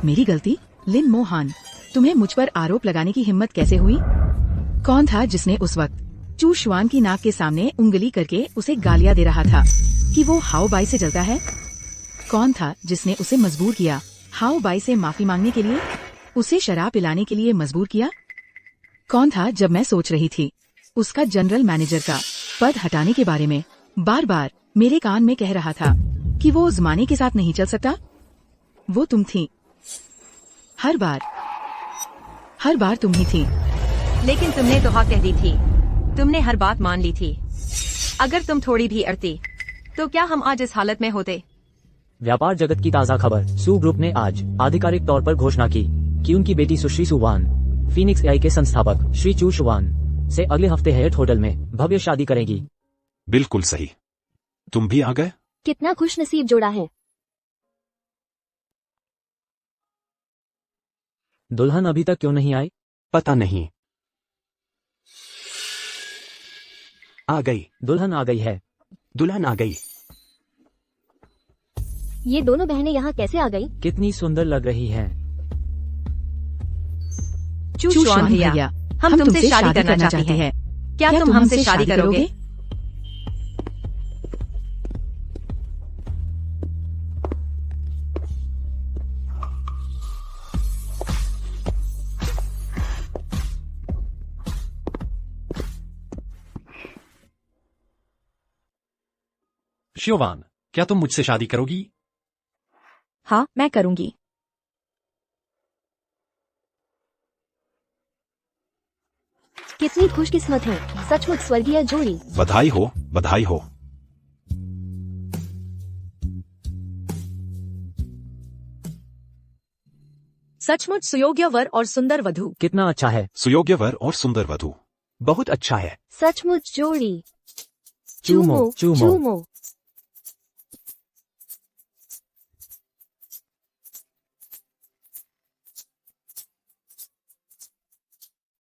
मेरी गलती? लिन मोहन, तुम्हें मुझ पर आरोप लगाने की हिम्मत कैसे हुई? कौन था जिसने उस वक्त चू शुआन की नाक के सामने उंगली करके उसे गालियां दे रहा था कि वो हाउ बाई से जलता है? कौन था जिसने उसे मजबूर किया हाउ बाई से माफी मांगने के लिए, उसे शराब पिलाने के लिए मजबूर किया? कौन था जब मैं सोच रही थी उसका जनरल मैनेजर का पद हटाने के बारे में, बार बार मेरे कान में कह रहा था कि वो जमाने के साथ नहीं चल सकता? वो तुम थी, हर बार तुम ही थी। लेकिन तुमने तो हाँ कह दी थी, तुमने हर बात मान ली थी। अगर तुम थोड़ी भी अड़ती तो क्या हम आज इस हालत में होते? व्यापार जगत की ताज़ा खबर, सू ग्रुप ने आज आधिकारिक तौर पर घोषणा की कि उनकी बेटी सुश्री सुवान फीनिक्स एआई के संस्थापक श्री चू शुआन से अगले हफ्ते हयात होटल में भव्य शादी करेगी। बिल्कुल सही। तुम भी आ गए? कितना खुश नसीब जोड़ा है। दुल्हन अभी तक क्यों नहीं आई? पता नहीं। आ गई। दुल्हन आ गई है। दुल्हन आ गई। ये दोनों बहनें यहाँ कैसे आ गई? कितनी सुंदर लग रही हैं। चू शुआन भैया, हम तुमसे शादी करना चाहते हैं। क्या तुम हमसे शादी करोगे? शियोवान, क्या तुम मुझसे शादी करोगी? हाँ, मैं करूंगी। कितनी खुशकिस्मत है, सचमुच स्वर्गीय जोड़ी। बधाई हो, बधाई हो। सचमुच सुयोग्य वर और सुंदर वधू। कितना अच्छा है। सुयोग्य वर और सुंदर वधू। बहुत अच्छा है। सचमुच जोड़ी। चूमो, चूमो। चूमो।